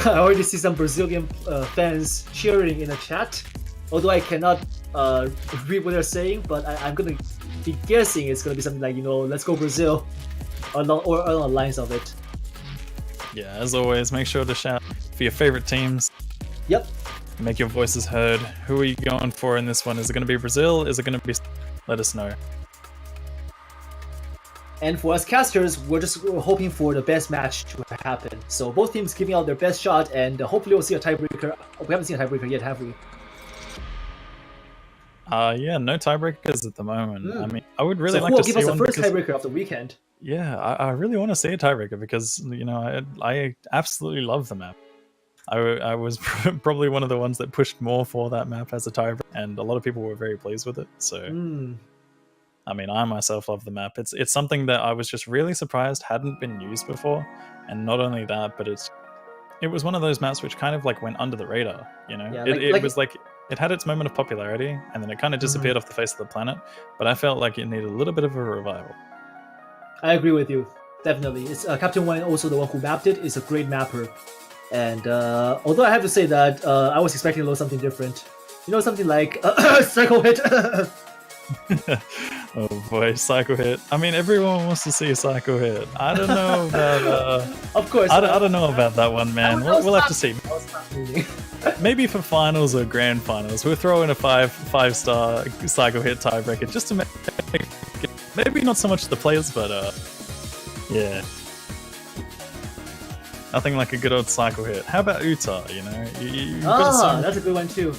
I already see some Brazilian fans cheering in the chat. Although I cannot read what they're saying, but I'm gonna be guessing it's gonna be something like, let's go Brazil, or along the lines of it. Yeah, as always, make sure to shout for your favorite teams. Yep. Make your voices heard. Who are you going for in this one? Is it going to be Brazil? Is it going to be... Let us know. And for us casters, we're just hoping for the best match to happen. So both teams giving out their best shot, and hopefully we'll see a tiebreaker. We haven't seen a tiebreaker yet, have we? Yeah, no tiebreakers at the moment. I mean, I would really like to see one. Give us the first tiebreaker of the weekend. Yeah, I really want to see a tiebreaker because, I absolutely love the map. I was probably one of the ones that pushed more for that map as a tiebreaker, and a lot of people were very pleased with it. So, I mean, I myself love the map. It's something that I was just really surprised hadn't been used before, and not only that, but it was one of those maps which kind of like went under the radar. Yeah, it was like it had its moment of popularity, and then it kind of disappeared off the face of the planet. But I felt like it needed a little bit of a revival. I agree with you, definitely. It's Captain Wayne, also the one who mapped it, is a great mapper. And although I have to say that I was expecting a little something different. Something like Psycho Hit. Oh boy, Psycho Hit. I mean, everyone wants to see a Psycho Hit. I don't know about... of course. I don't know about that one, man. We'll have to see. Maybe for finals or grand finals, we'll throw in a five-star Psycho Hit tiebreaker just to make it, maybe not so much the players, but yeah. Nothing like a good old Psycho Hit. How about Utah, that's a good one too.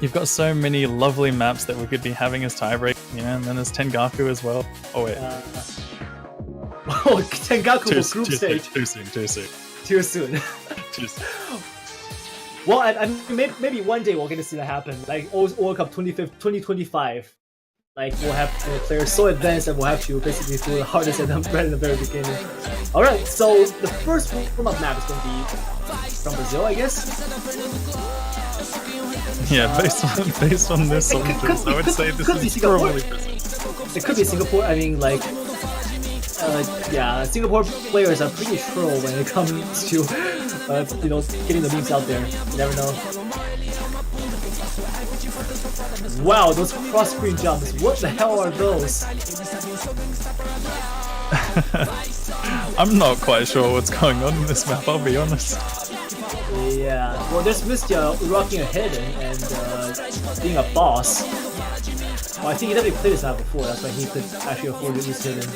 You've got so many lovely maps that we could be having as tiebreak, and then there's Tengaku as well. Oh wait. Tengaku for group stage. Too soon. Too soon. Well, I mean, maybe one day we'll get to see that happen. Like World Cup 2025. Like we'll have players so advanced that we'll have to basically do the hardest at them right in the very beginning. Alright, so the first warm-up map is going to be from Brazil, I guess? Yeah, based on this solutions, I would say this is probably Brazil. It could be Singapore. I mean, like, yeah, Singapore players are pretty troll when it comes to, getting the memes out there. You never know. Wow, those cross-screen jumps. What the hell are those? I'm not quite sure what's going on in this map, I'll be honest. Yeah, well, there's Mystia rocking a hidden and being a boss. Well, I think he definitely played this map before, that's why he could actually afford to use hidden.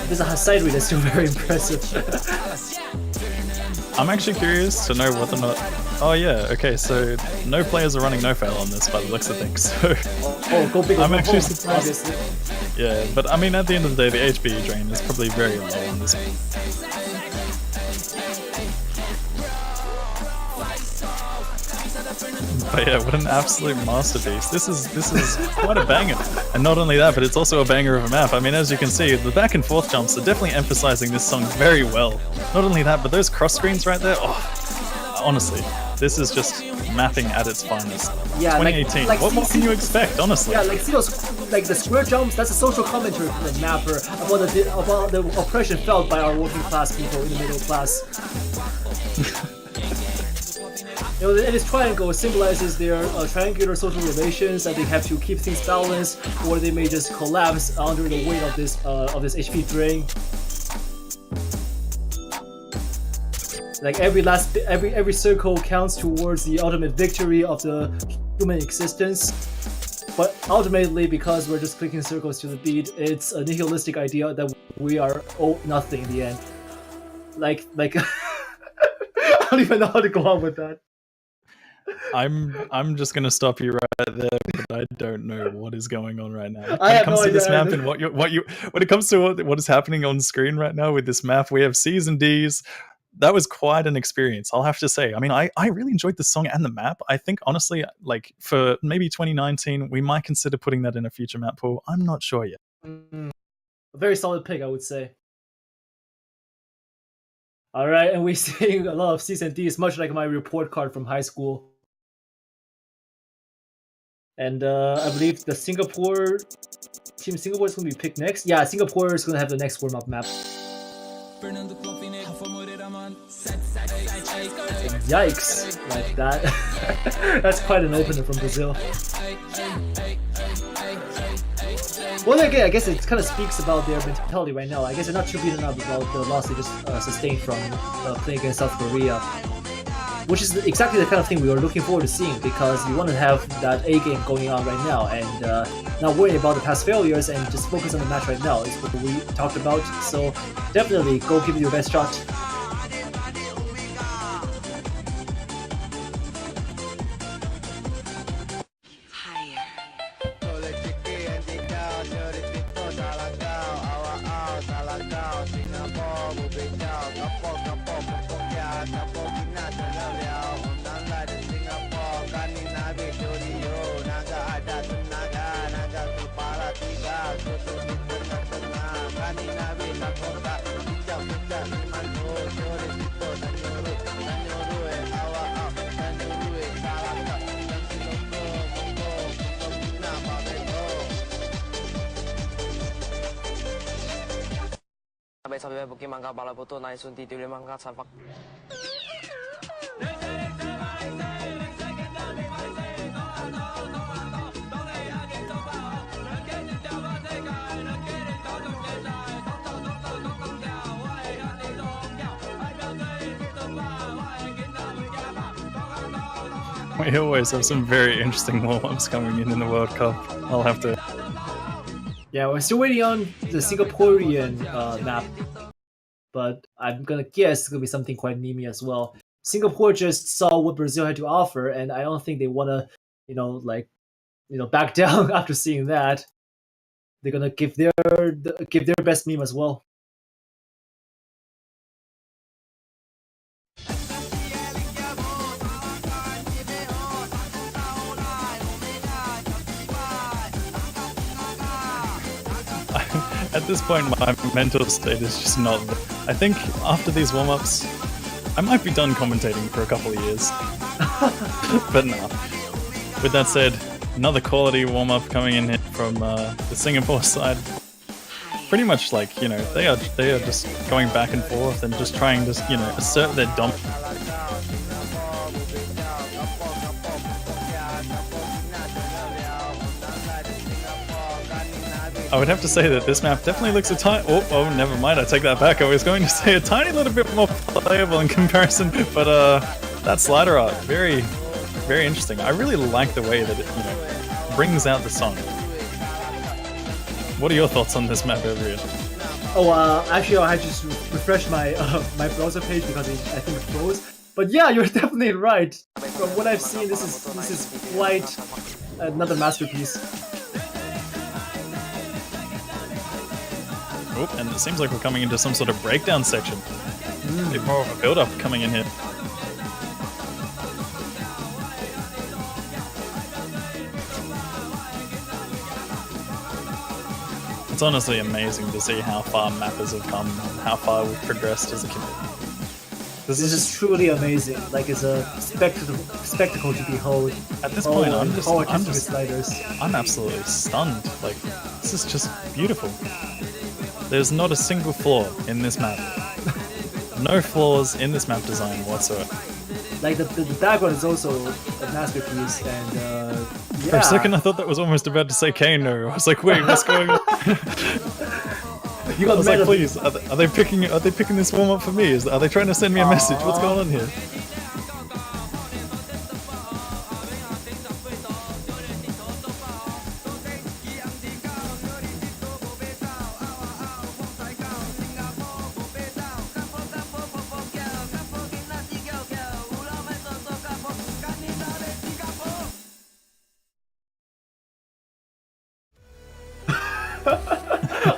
There's a side read that's still very impressive. I'm actually curious to know whether or not... Oh yeah, okay, so no players are running no-fail on this by the looks of things, so... go big. I'm actually surprised. Obviously. Yeah, but I mean, at the end of the day, the HP drain is probably very low on this one. But yeah, what an absolute masterpiece. This is quite a banger. And not only that, but it's also a banger of a map. I mean, as you can see, the back and forth jumps are definitely emphasizing this song very well. Not only that, but those cross screens right there, honestly, this is just mapping at its finest. Yeah, 2018. What more can you expect, honestly? Yeah, like see those, like the square jumps. That's a social commentary from the mapper about the oppression felt by our working class people in the middle class. And this triangle symbolizes their triangular social relations, that they have to keep things balanced, or they may just collapse under the weight of this HP drain. Like every circle counts towards the ultimate victory of the human existence. But ultimately, because we're just clicking circles to the beat, it's a nihilistic idea that we are nothing in the end. Like I don't even know how to go on with that. I'm just gonna stop you right there, but I don't know what is going on right now. When it comes to this map and when it comes to what is happening on screen right now with this map, we have C's and D's. That was quite an experience, I'll have to say. I mean, I really enjoyed the song and the map. I think, honestly, like, for maybe 2019, we might consider putting that in a future map pool. I'm not sure yet. A very solid pick, I would say. Alright, and we're seeing a lot of C's and D's, much like my report card from high school. And I believe the Team Singapore is going to be picked next. Yeah, Singapore is going to have the next warm-up map. Yikes, like that. That's quite an opener from Brazil. Well, again, I guess it kind of speaks about their mentality right now. I guess they're not too beaten up about the loss they just sustained from playing against South Korea, which is exactly the kind of thing we were looking forward to seeing, because we want to have that A game going on right now and not worry about the past failures and just focus on the match right now is what we talked about. So definitely go give it your best shot. Sampai buki mangga bala putu nai sunti tiuli mangga sapak. We always have some very interesting warm-ups coming in the World Cup. I'll have to... Yeah, we're still waiting on the Singaporean map, but I'm gonna guess it's gonna be something quite memey as well. Singapore just saw what Brazil had to offer, and I don't think they wanna, back down after seeing that. They're gonna give their best meme as well. At this point, my mental state is just not... I think after these warm-ups, I might be done commentating for a couple of years. But no. With that said, another quality warm-up coming in here from the Singapore side. Pretty much like, they are just going back and forth and just trying to, assert their dominance. I would have to say that this map definitely looks a tiny... Oh, never mind, I take that back. I was going to say a tiny little bit more playable in comparison, but that slider art, very, very interesting. I really like the way that it, brings out the song. What are your thoughts on this map, Everett? Oh, actually, I just refreshed my my browser page because I think it froze. But yeah, you're definitely right. From what I've seen, this is quite another masterpiece. Oh, and it seems like we're coming into some sort of breakdown section. A bit more of a build-up coming in here. It's honestly amazing to see how far mappers have come and how far we've progressed as a community. This is truly amazing. Like, it's a spectacle to behold. At this point, I'm absolutely stunned. Like, this is just beautiful. There's not a single flaw in this map. No flaws in this map design whatsoever. Like, the background is also a masterpiece, and yeah. For a second I thought that was almost about to say Kano. I was like, wait, what's going on? I was like, please, are they picking this warm up for me? Are they trying to send me a message? What's going on here?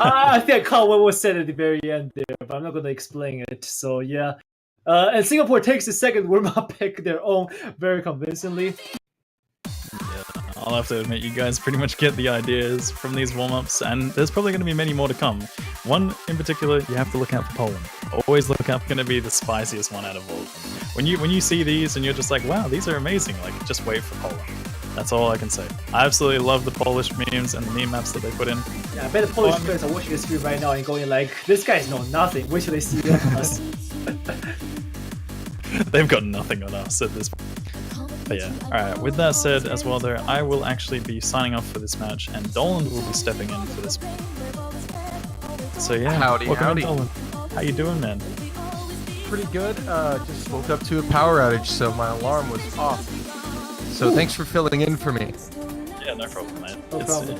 I think I caught what was said at the very end there, but I'm not going to explain it. So yeah, and Singapore takes the second warm-up pick their own very convincingly. Yeah, I'll have to admit, you guys pretty much get the ideas from these warm-ups, and there's probably going to be many more to come. One in particular, you have to look out for Poland. Always look out, going to be the spiciest one out of all. When you see these and you're just like, wow, these are amazing. Like, just wait for Poland. That's all I can say. I absolutely love the Polish memes and the meme maps that they put in. Yeah, I bet the Polish I mean- players are watching the stream right now and going like, "This guy's know nothing. Wait till they see us." They've got nothing on us at this point. But yeah, alright, with that said as well though, I will actually be signing off for this match and Dolan will be stepping in for this. So yeah, Howdy, welcome howdy. in, Dolan. How you doing, man? Pretty good. Just woke up to a power outage, so my alarm was off. So thanks for filling in for me. Yeah, no problem, man. No problem.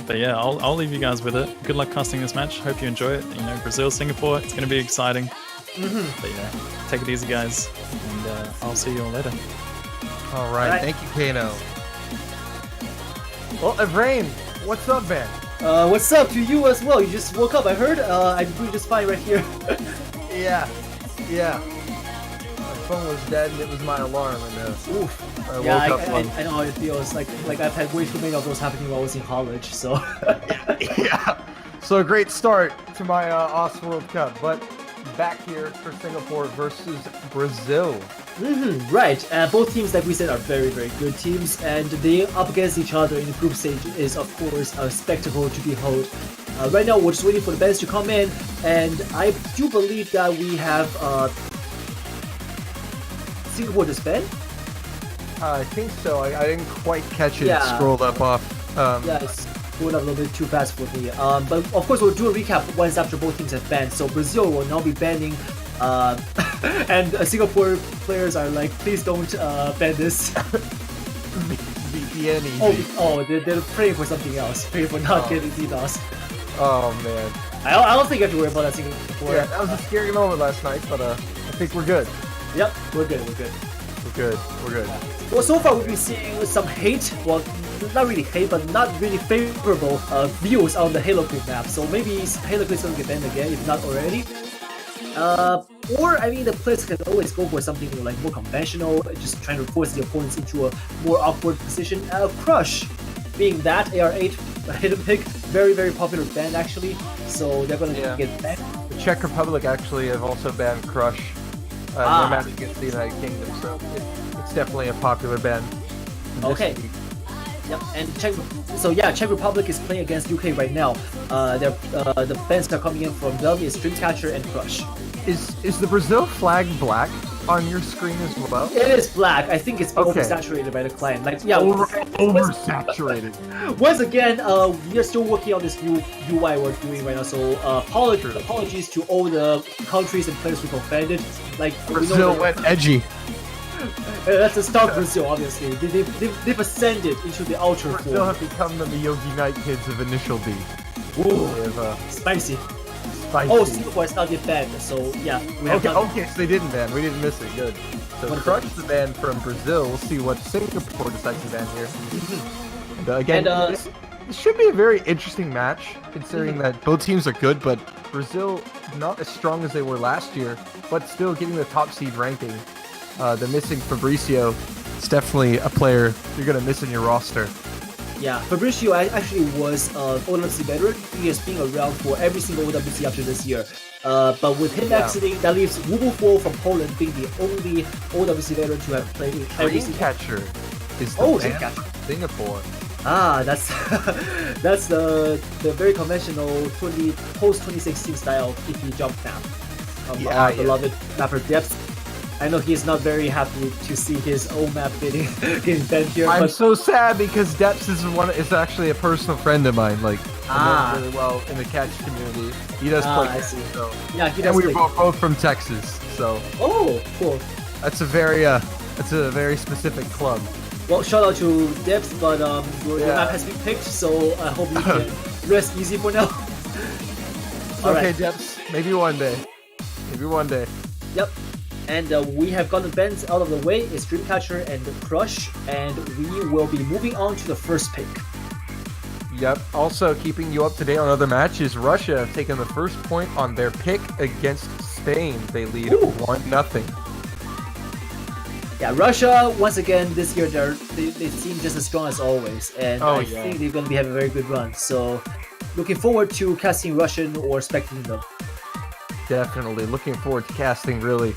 But yeah, I'll leave you guys with it. Good luck casting this match. Hope you enjoy it. You know, Brazil, Singapore, it's going to be exciting. But yeah, take it easy, guys, and I'll see you all later. All right, Alright. thank you, Kano. Well, Evrain, what's up, man? What's up to you as well? You just woke up, I heard. I'm doing just fine right here. Yeah. My phone was dead, and it was my alarm, and Oof. I woke Yeah, up I know how it feels. Like I've had way too many of those happening while I was in college. So. yeah. So a great start to my OS World Cup, but back here for Singapore versus Brazil. Right. Both teams, like we said, are very, very good teams, and they up against each other in the group stage is, of course, a spectacle to behold. Right now, we're just waiting for the bands to come in, and I do believe that we have Singapore to spend. I think so. I didn't quite catch it. Yeah. Scrolled up off. Yeah, it's going up a little bit too fast for me. But of course, we'll do a recap once after both teams have banned. So Brazil will now be banning, and Singapore players are like, please don't ban this. VPN easy. They're praying for something else, praying for not getting DDoS. Oh man. I don't think you have to worry about that Singapore. Yeah, that was a scary moment last night, but I think we're good. Yep, we're good. We're good. We're good. We're good. Well, so far we've been seeing some hate. Well, not really hate, but not really favorable views on the Halo Queen map. So maybe Halo Queen is gonna get banned again, if not already. Or I mean, the players can always go for something like more conventional, just trying to force the opponents into a more awkward position. Crush, being that AR8 hidden pick, very very popular band actually. So they're gonna Yeah. get banned. The Czech Republic actually have also banned Crush. No match against the United Kingdom, so it's definitely a popular band. in this Okay. league. Yep, and Czech Republic is playing against UK right now. The bands that are coming in from them is Dreamcatcher and Crush. Is the Brazil flag black on your screen as well? It is black. I think it's Okay. oversaturated by the client. Like, yeah, Oversaturated. once again, we are still working on this new UI we're doing right now. So, apologies to all the countries and players who've offended. Like, we know Brazil that- went edgy. That's a start Brazil, obviously. They've ascended into the ultra Brazil form. have become the Miyagi Knight kids of Initial D. Ooh, They have spicy. spicy. Oh, Singapore is not yet banned. So yeah, we have Okay, done- okay, so they didn't ban. We didn't miss it. Good. So What Crush the ban from Brazil. We'll see what Singapore decides to ban here. And, again, And, this should be a very interesting match, considering that both teams are good, but Brazil not as strong as they were last year, but still getting the top seed ranking. They're missing Fabricio. It's definitely a player you're gonna miss in your roster. Yeah, Fabricio actually was OWC veteran. He has been around for every single OWC after this year. But with him exiting, that leaves Wubufo from Poland being the only OWC veteran to have played in every single. Dreamcatcher is the Oh, ban Dreamcatcher. from Singapore. Ah, that's that's the very conventional post 2016 style PP jump map. Yeah, Our yeah. beloved mapper Depth. I know he's not very happy to see his own map getting banned here, I'm but so sad because Deps is actually a personal friend of mine. Like, I know Ah. him really well in the catch community. He does Ah, play. I catch, see. So. yeah, he And does. we play- were both from Texas, so Oh, cool. that's a very specific club. Well, shout out to Debs, but your Yeah. map has been picked, so I hope you can rest easy for now. It's All okay, right. Deps. Maybe one day. Maybe one day. Yep. And we have gotten bands out of the way. It's Dreamcatcher and Crush, and we will be moving on to the first pick. Yep. Also, keeping you up to date on other matches, Russia have taken the first point on their pick against Spain. They lead Ooh. 1-0. Yeah, Russia, once again, this year they seem just as strong as always, and Oh, I yeah. think they're going to be having a very good run. So, looking forward to casting Russian or spectating them. Definitely looking forward to casting really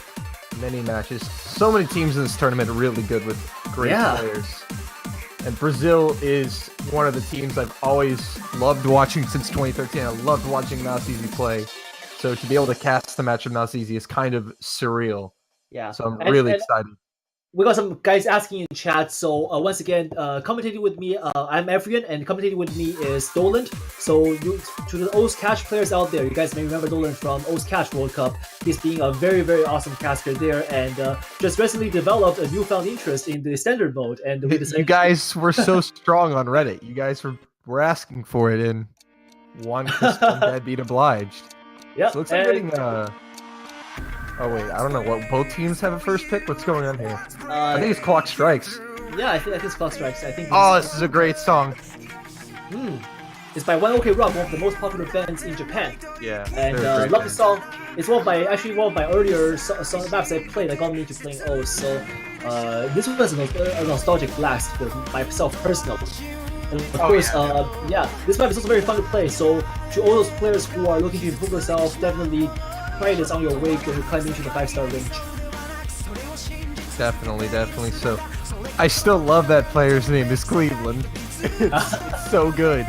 many matches. So many teams in this tournament are really good with great Yeah. players. And Brazil is one of the teams I've always loved watching since 2013. I loved watching Mouse Easy play. So to be able to cast the match of Mouse Easy is kind of surreal. Yeah. So I'm And- really and excited. we got some guys asking in chat. So once again, commentating with me, I'm Evrian, and commentating with me is Doland. So to the O's Cash players out there, you guys may remember Doland from O's Cash World Cup. He's being a very, very awesome caster there, and just recently developed a newfound interest in the standard mode. And with this, You guys were so strong on Reddit. You guys were asking for it, and one deadbeat obliged. yeah, So it looks like and, getting oh wait, I don't know what both teams have a first pick. What's going on here? I think it's Clock Strikes. yeah, I think it's Clock Strikes. I think. Oh, this is a great song. It's by One OK Rock, one of the most popular bands in Japan. Yeah, And they're a great love the band. song. It's one of my earlier song maps I played that got me into playing O's. So this was a nostalgic blast for myself personally. And of course, this map is also very fun to play. So to all those players who are looking to improve themselves, definitely try this on your way when you climb into the 5-star range. Definitely. So, I still love that player's name is Cleveland. It's so good.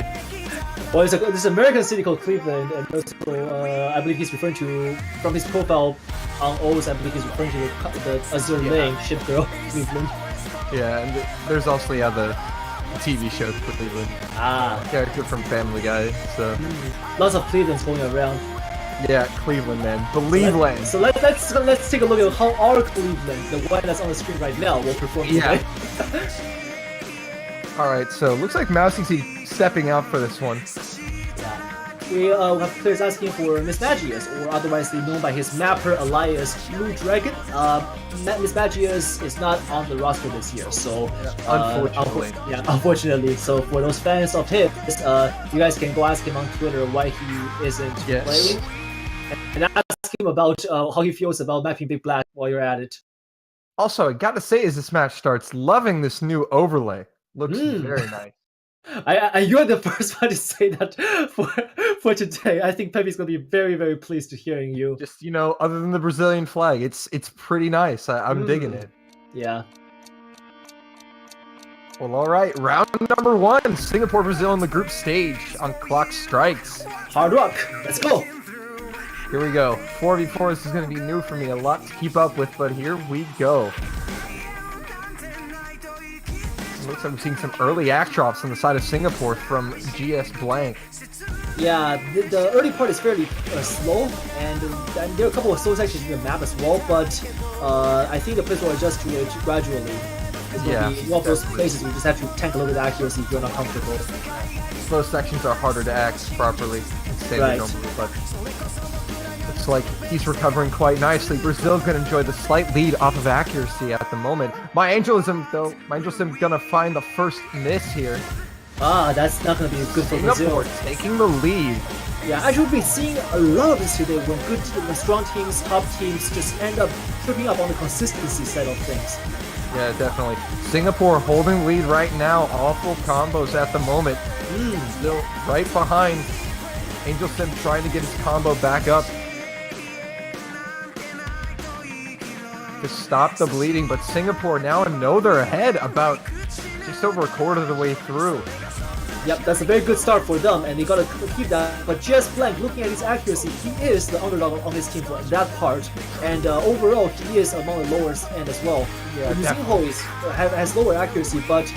Well, it's this American city called Cleveland, and also I believe he's referring to, from his profile on O's, I believe he's referring to the Azure Lane ship girl, Cleveland. Yeah, and there's also the TV show Cleveland character from Family Guy. So Lots of Clevelands going around. yeah, Cleveland man, Believeland. So let's take a look at how our Cleveland, the one that's on the screen right now, will perform Yeah. today. All right, so looks like Mouse Easy stepping out for this one. We have players asking for Miss Magius, or otherwise known by his mapper alias Blue Dragon. Miss Magius is not on the roster this year, so Unfortunately. unfortunately. So for those fans of his, you guys can go ask him on Twitter why he isn't playing, and ask him about how he feels about mapping Big Black while you're at it. Also, I gotta say, as this match starts, loving this new overlay. Looks very nice. You're the first one to say that for today. I think Pepe's gonna be very, very pleased to hearing you. Just other than the Brazilian flag, it's pretty nice. I'm digging it. Yeah. Well, all right, round number 1, Singapore, Brazil on the group stage on Clock Strikes. Hard rock. Let's go. Here we go. 4v4. This is going to be new for me, a lot to keep up with, but here we go. Looks like I'm seeing some early act drops on the side of Singapore from GS Blank. Yeah, the early part is fairly slow, and there are a couple of slow sections in the map as well, but I think the players will adjust to it gradually. It's going to be one of those places where you just have to tank a little bit of accuracy if you're not comfortable. Slow sections are harder to act properly in standard normally, but looks like he's recovering quite nicely. Brazil can enjoy the slight lead off of accuracy at the moment. My Angelism gonna find the first miss here. That's not going to be good for Brazil. Singapore taking the lead. Yeah, actually we've been seeing a lot of this today when strong teams, top teams just end up tripping up on the consistency side of things. Yeah, definitely. Singapore holding lead right now. Awful combos at the moment. Still right behind. Angel Sim trying to get his combo back up to stop the bleeding, but Singapore now know they're ahead about just over a quarter of the way through. Yep, that's a very good start for them, and they gotta keep that. But GS Blank, looking at his accuracy, he is the underdog on his team for that part, and overall he is among the lowest end as well. Yeah, Yuzinho has lower accuracy, but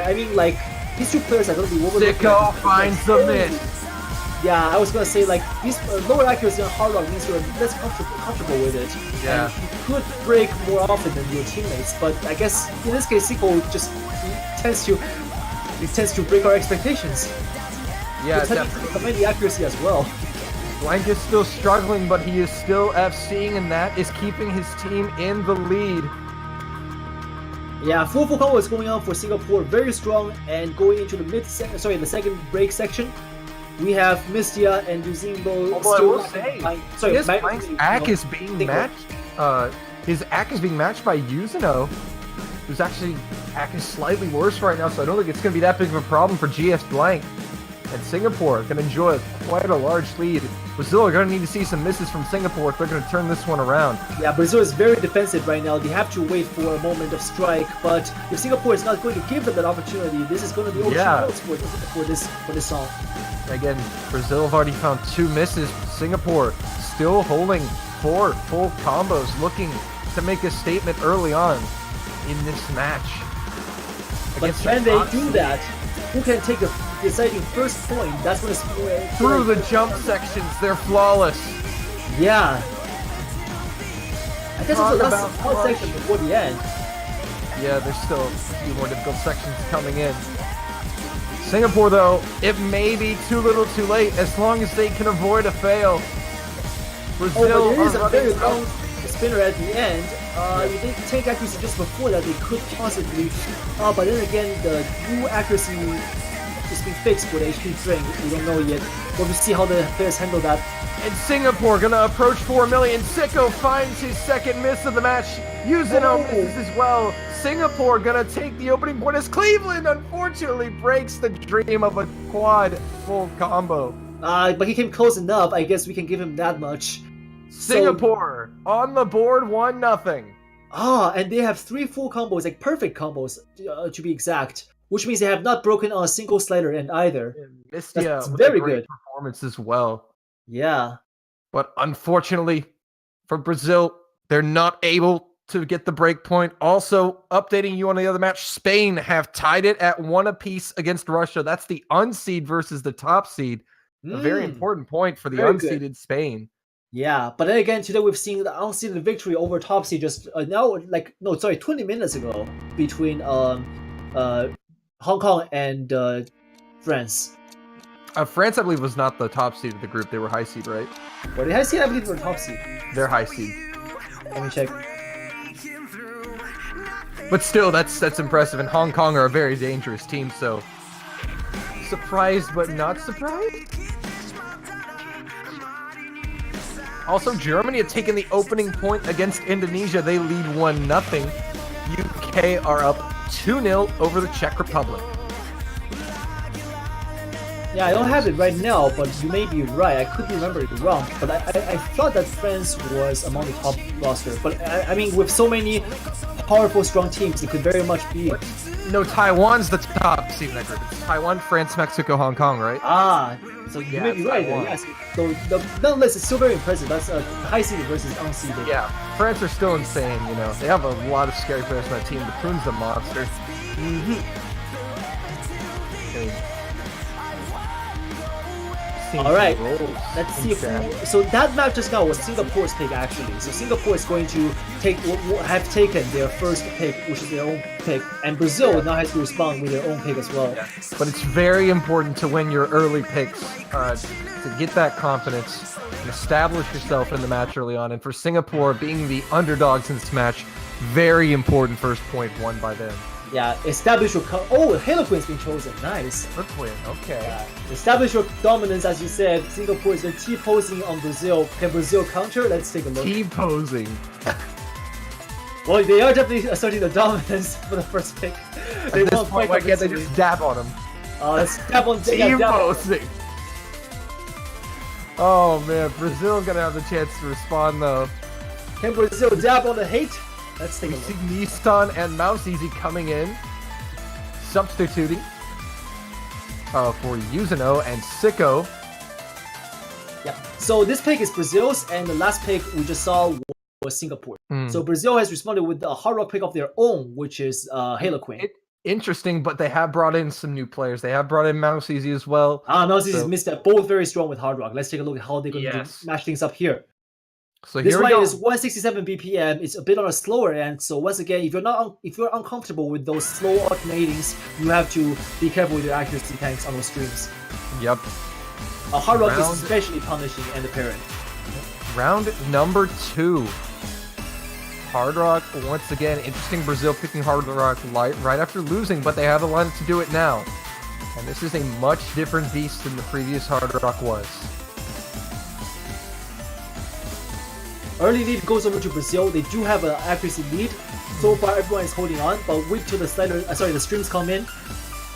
I mean, like, these two players are gonna be overlooking. Sicko finds the miss. Yeah, I was gonna say, like, these lower accuracy on Hard Rock means you're less comfortable with it. Yeah. And you could break more often than your teammates, but I guess in this case, Sicko just tends to break our expectations. Yeah, It's definitely. the accuracy as well. Blank is still struggling, but he is still FCing, and that is keeping his team in the lead. Yeah, full combo is going on for Singapore, very strong, and going into the the second break section, we have Mistia and Yuzinho. Although I will say, his ACK is being matched. His ACK is being matched by Yuzinho, who's actually ACK is slightly worse right now, so I don't think it's going to be that big of a problem for GS Blank. And Singapore can enjoy quite a large lead Brazil are going to need to see some misses from Singapore if they're going to turn this one around. Yeah, Brazil is very defensive right now. They have to wait for a moment of strike, but if Singapore is not going to give them that opportunity, this is going to be ocean notes for this song. Again, Brazil have already found 2 misses. Singapore still holding 4 full combos, looking to make a statement early on in this match. But can they do that? Who can take the deciding first point? That's what it's Through the jump sections, they're flawless. Yeah. I guess it's the Talk last about one clutch. section before the end. Yeah, there's still a few more difficult sections coming in. Singapore, though, it may be too little too late as long as they can avoid a fail. Brazil Oh, but there is are a very running long spinner at the end. If they tank accuracy just before that, they could possibly. But then again, the new accuracy is being fixed for the HP drain. We don't know yet. We'll see how the players handle that. And Singapore gonna approach 4 million. Sicko finds his second miss of the match. Yuzino misses as well. Singapore gonna take the opening point as Cleveland unfortunately breaks the dream of a quad full combo. But he came close enough. I guess we can give him that much. Singapore on the board 1-0. And they have 3 full combos, like perfect combos, to be exact. Which means they have not broken on a single slider end either. Mistia That's with very a great good. performance as well. Yeah. But unfortunately for Brazil, they're not able to get the break point. Also, updating you on the other match, Spain have tied it at 1 apiece against Russia. That's the unseed versus the top seed. A very important point for the Very unseeded good. Spain. Yeah, but then again, today we've seen the unseeded victory over top seed just 20 minutes ago between Hong Kong and France. France, I believe, was not the top seed of the group. They were high seed, right? Or the high seed, I believe, they were top seed. They're high seed. Let me check. But still, that's impressive. And Hong Kong are a very dangerous team, so surprised but not surprised. Also, Germany had taken the opening point against Indonesia. They lead 1-0. UK are up 2-0 over the Czech Republic. Yeah, I don't have it right now, but you may be right. I could remember it wrong, but I thought that France was among the top roster. But I mean, with so many powerful, strong teams, it could very much be. No, Taiwan's the top seed in that group. It's Taiwan, France, Mexico, Hong Kong, right? So you Yeah, may be right there. Taiwan. Yes. So nonetheless, it's still very impressive. That's high seeded versus unseeded. Yeah, France are still insane, you know. They have a lot of scary players on that team. The Poon's a monster. All right, let's see if so that map just now was Singapore's pick actually. So Singapore is going to have taken their first pick, which is their own pick, and Brazil now has to respond with their own pick as well. But it's very important to win your early picks to get that confidence and establish yourself in the match early on. And for Singapore, being the underdogs in this match, very important first point won by them. Yeah, establish your Halo Queen's been chosen. Nice. Good win. Okay. Establish your dominance, as you said. Singapore is T-posing on Brazil. Can Brazil counter? Let's take a look. T-posing. Well, they are definitely asserting the dominance for the first pick. They At this won't point, fight why can't they convincingly. just dab on him? Let's tap on dab on- T-posing. Oh man, Brazil gonna have the chance to respond though. Can Brazil dab on the hate? Let's take a We look. see Nissan and Mouse Easy coming in, substituting for Yuzino and Sicko. Yeah. So this pick is Brazil's, and the last pick we just saw was Singapore. So Brazil has responded with a hard rock pick of their own, which is Halo Queen. Interesting, but they have brought in some new players. They have brought in Mouse Easy as well. Mouse is missed that. Both very strong with hard rock. Let's take a look at how they're going to match things up here. So This here we one go. is 167 BPM. It's a bit on a slower end. So once again, if you're uncomfortable with those slow alternatings, you have to be careful with your accuracy tanks on those streams. Yep. Hard rock is Round- especially punishing and apparent. Round number 2. Hard Rock, once again, interesting Brazil picking Hard Rock right after losing, but they have the lineup to do it now. And this is a much different beast than the previous Hard Rock was. Early lead goes over to Brazil. They do have an accuracy lead. So far, everyone is holding on, but wait till the streams come in.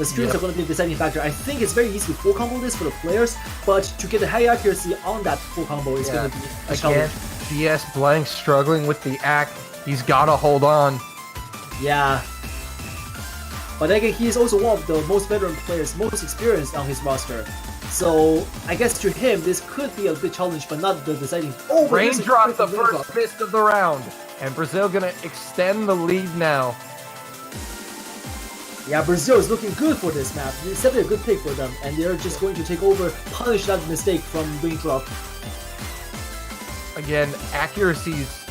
The streams Yep. are going to be the deciding factor. I think it's very easy to full combo this for the players, but to get the high accuracy on that full combo is going to be a Again, challenge. GS Blank struggling with the act. He's got to hold on. Yeah. But again, he is also one of the most veteran players, most experienced on his roster. So I guess to him, this could be a big challenge, but not the deciding. Oh, but there's a Raindrop, the quick raindrop. first miss of the round. And Brazil going to extend the lead now. Yeah, Brazil is looking good for this map. It's definitely a good pick for them, and they're just going to take over, punish that mistake from Raindrop. Again, accuracy's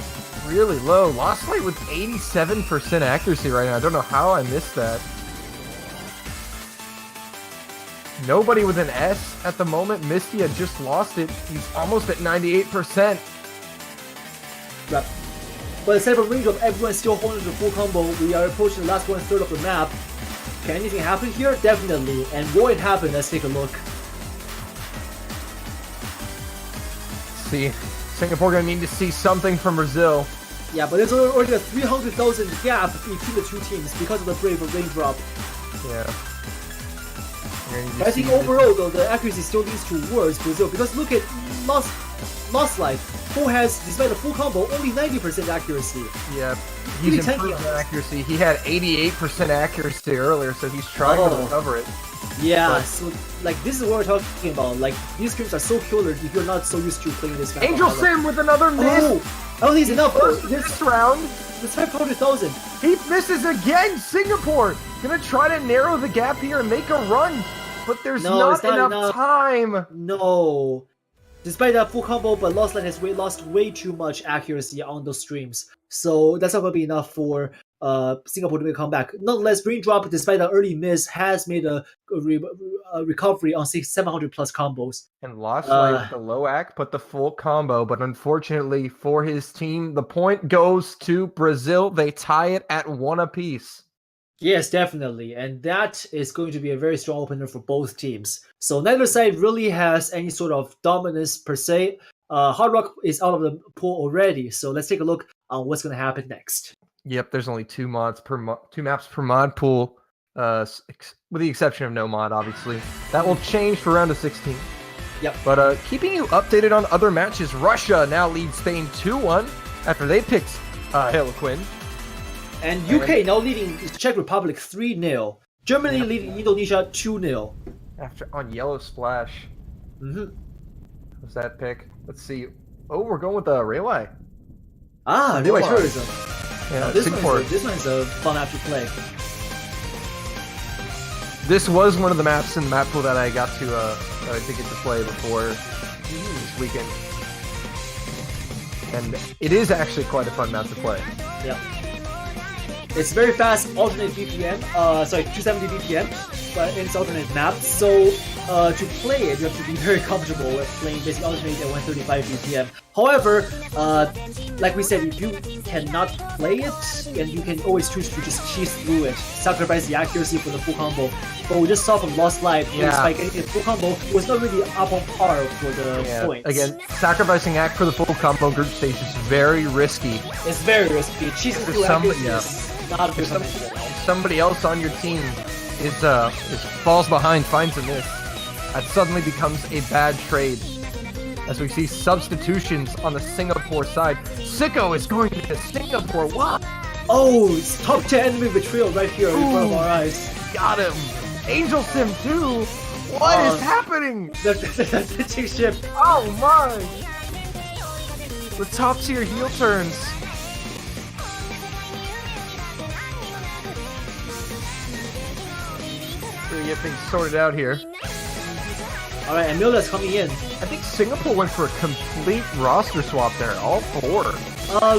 really low. Lost Light with 87% accuracy right now. I don't know how I missed that. Nobody with an S at the moment. Misty had just lost it. He's almost at 98%. Right. But instead of Raindrop, everyone's still holding the full combo. We are approaching the last 1/3 of the map. Can anything happen here? Definitely. And will it happen? Let's take a look. See, Singapore gonna need to see something from Brazil. Yeah, but there's already a 300,000 gap between the two teams because of the Brave Raindrop. Yeah. But I think overall, though, the accuracy still leans towards Brazil because look at Lost Light, who has, despite the full combo, only 90% accuracy. Yeah, Really he's tanky improved on on this. accuracy. He had 88% accuracy earlier, so he's trying to Oh. recover it. Yeah, But- so like this is what we're talking about. Like these scripts are so killer if you're not so used to playing this map. Angel on hard. Sim with another miss. Oh, I don't think it's enough. First This this round, this 500,000. he misses again. Singapore gonna try to narrow the gap here and make a run, but there's No, it's not not enough enough. time. No. Despite that full combo, but Lost Light has lost way too much accuracy on those streams. So that's not going to be enough for Singapore to make a comeback. Nonetheless, Raindrop, despite the early miss, has made a recovery on 700 plus combos. And Lost Light Uh. with the low act, but the full combo. But unfortunately for his team, the point goes to Brazil. They tie it at 1 apiece. Yes, definitely. And that is going to be a very strong opener for both teams. So neither side really has any sort of dominance per se. Hard Rock is out of the pool already. So let's take a look on what's going to happen next. Yep, there's only two maps per mod pool, with the exception of no mod, obviously. That will change for round of 16. Yep. But keeping you updated on other matches, Russia now leads Spain 2-1 after they picked Harlequin. And UK now leading Czech Republic 3-0. Germany leading Indonesia 2-0. After on Yellow Splash. Mm-hmm. What's that pick? Let's see. Oh, we're going with the Railway. Ah, Railway Tourism. Yeah, This Singapore. one's a fun app to play. This was one of the maps in the map pool that I got to get to play before this weekend. And it is actually quite a fun map to play. Yeah. It's very fast, alternate BPM. 270 BPM, but it's alternate map. So to play it, you have to be very comfortable with playing basically alternate at 135 BPM. However, like we said, if you cannot play it, and you can always choose to just cheese through it, sacrifice the accuracy for the full combo. But we just saw from Lost Light, despite getting the full combo, was not really up on par for the points. Again, sacrificing act for the full combo group stage is very risky. It's very risky. Cheesing through accuracy is not a good combination at all. If somebody else on your team is falls behind, finds a miss, that suddenly becomes a bad trade. As we see substitutions on the Singapore side. Sicko is going to Singapore. What? Oh, it's top 10 enemy betrayal right here in front of our eyes. Got him. Angel Sim 2. What is happening? The pitching ship. Oh my. The top tier heel turns. Gonna get things sorted out here. Alright, Amelia's coming in. I think Singapore went for a complete roster swap there. All 4.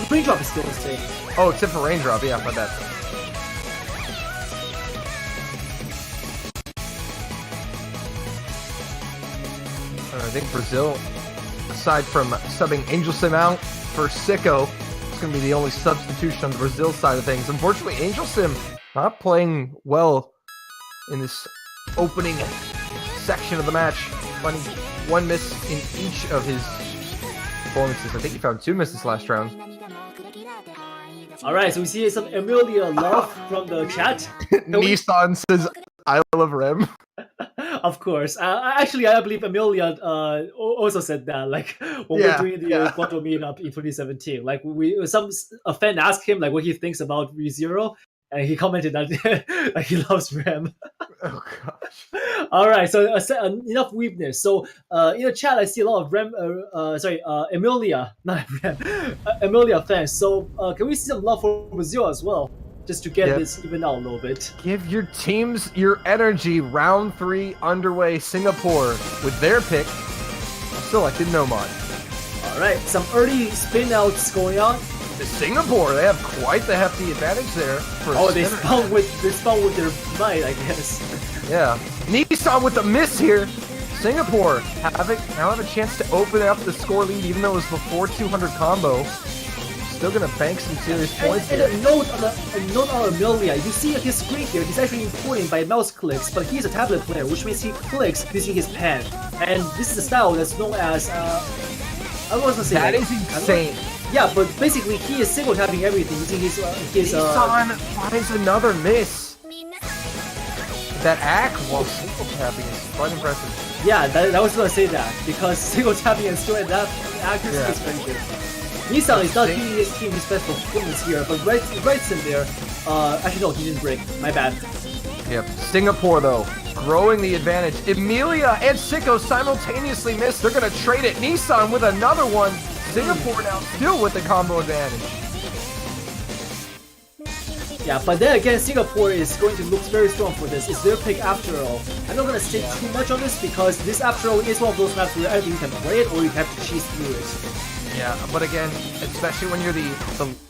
Raindrop is still the same. Oh, except for Raindrop. Yeah, my bad. I think Brazil, aside from subbing Angel Sim out for Sicko, it's going to be the only substitution on the Brazil side of things. Unfortunately, Angel Sim not playing well in this opening section of the match. Finding 1 miss in each of his performances. I think he found 2 misses last round. Alright, so we see some Amelia love from the chat. Nissan says, I love Rem. Of course. Actually, I believe Amelia also said that. Like when we're doing the Guangzhou meetup in 2017, like a fan asked him like what he thinks about ReZero, and he commented that like he loves Rem. Oh gosh. All right, so enough weakness. So in the chat, I see a lot of Emilia, not Rem, Emilia fans. So can we see some love for Brazil as well, just to get this even out a little bit? Give your teams your energy. Round 3 underway. Singapore with their pick. Selected Nomad. All right, some early spin outs going on. Singapore, they have quite the hefty advantage there. They spawn with their might, I guess. Yeah. Nissan with the miss here. Singapore now have a chance to open up the score lead, even though it was before 200 combo. Still gonna bank some serious points and here. a note on Amelia. You see his screen here. He's actually importing by mouse clicks, but he's a tablet player, which means he clicks using his pen. And this is a style that's known as I wasn't saying that is insane. Yeah, but basically he is single tapping everything using his Nissan finds another miss. That act while single tapping is quite impressive. Yeah, I was gonna say that because single tapping and still at that accuracy is very good. Nissan is not giving his team his best performance here, but Wright's in there. Actually no, he didn't break. My bad. Yep. Singapore though, growing the advantage. Emilia and Sicko simultaneously miss. They're gonna trade it. Nissan with another one. Singapore now still with the combo advantage. Yeah, but then again, Singapore is going to look very strong for this. It's their pick after all. I'm not gonna say too much on this because this after all is one of those maps where either you can play it or you have to cheese through it. Yeah, but again, especially when you're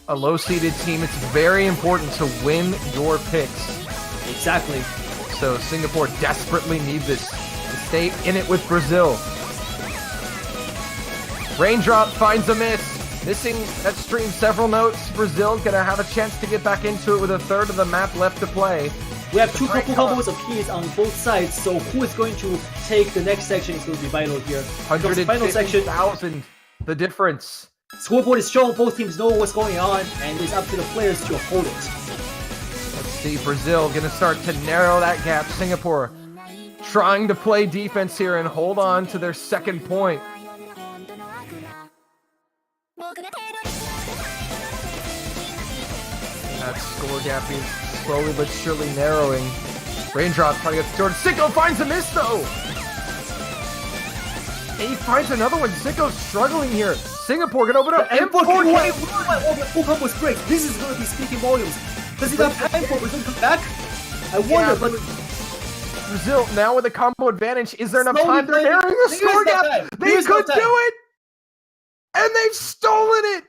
a low-seeded team, it's very important to win your picks. Exactly. So Singapore desperately need this to stay in it with Brazil. Raindrop finds a miss. Missing that stream several notes. Brazil gonna have a chance to get back into it with a third of the map left to play. We have two couple combos apiece on both sides, so who is going to take the next section is going to be vital here. Because the final section, 150,000, the difference. Scoreboard is shown, both teams know what's going on, and it's up to the players to hold it. Let's see, Brazil gonna start to narrow that gap. Singapore trying to play defense here and hold on to their second point. That score gap is slowly but surely narrowing. Raindrop trying to get to Jordan. Sicko finds a miss though! And he finds another one. Sicko's struggling here. Singapore can open up. M4K! Full combos break. This is going to be speaking volumes. Does he have time for Brazil to come back? I wonder, but Brazil now with a combo advantage. Is there enough time? They're playing. narrowing the score gap. They could do it! And they've stolen it!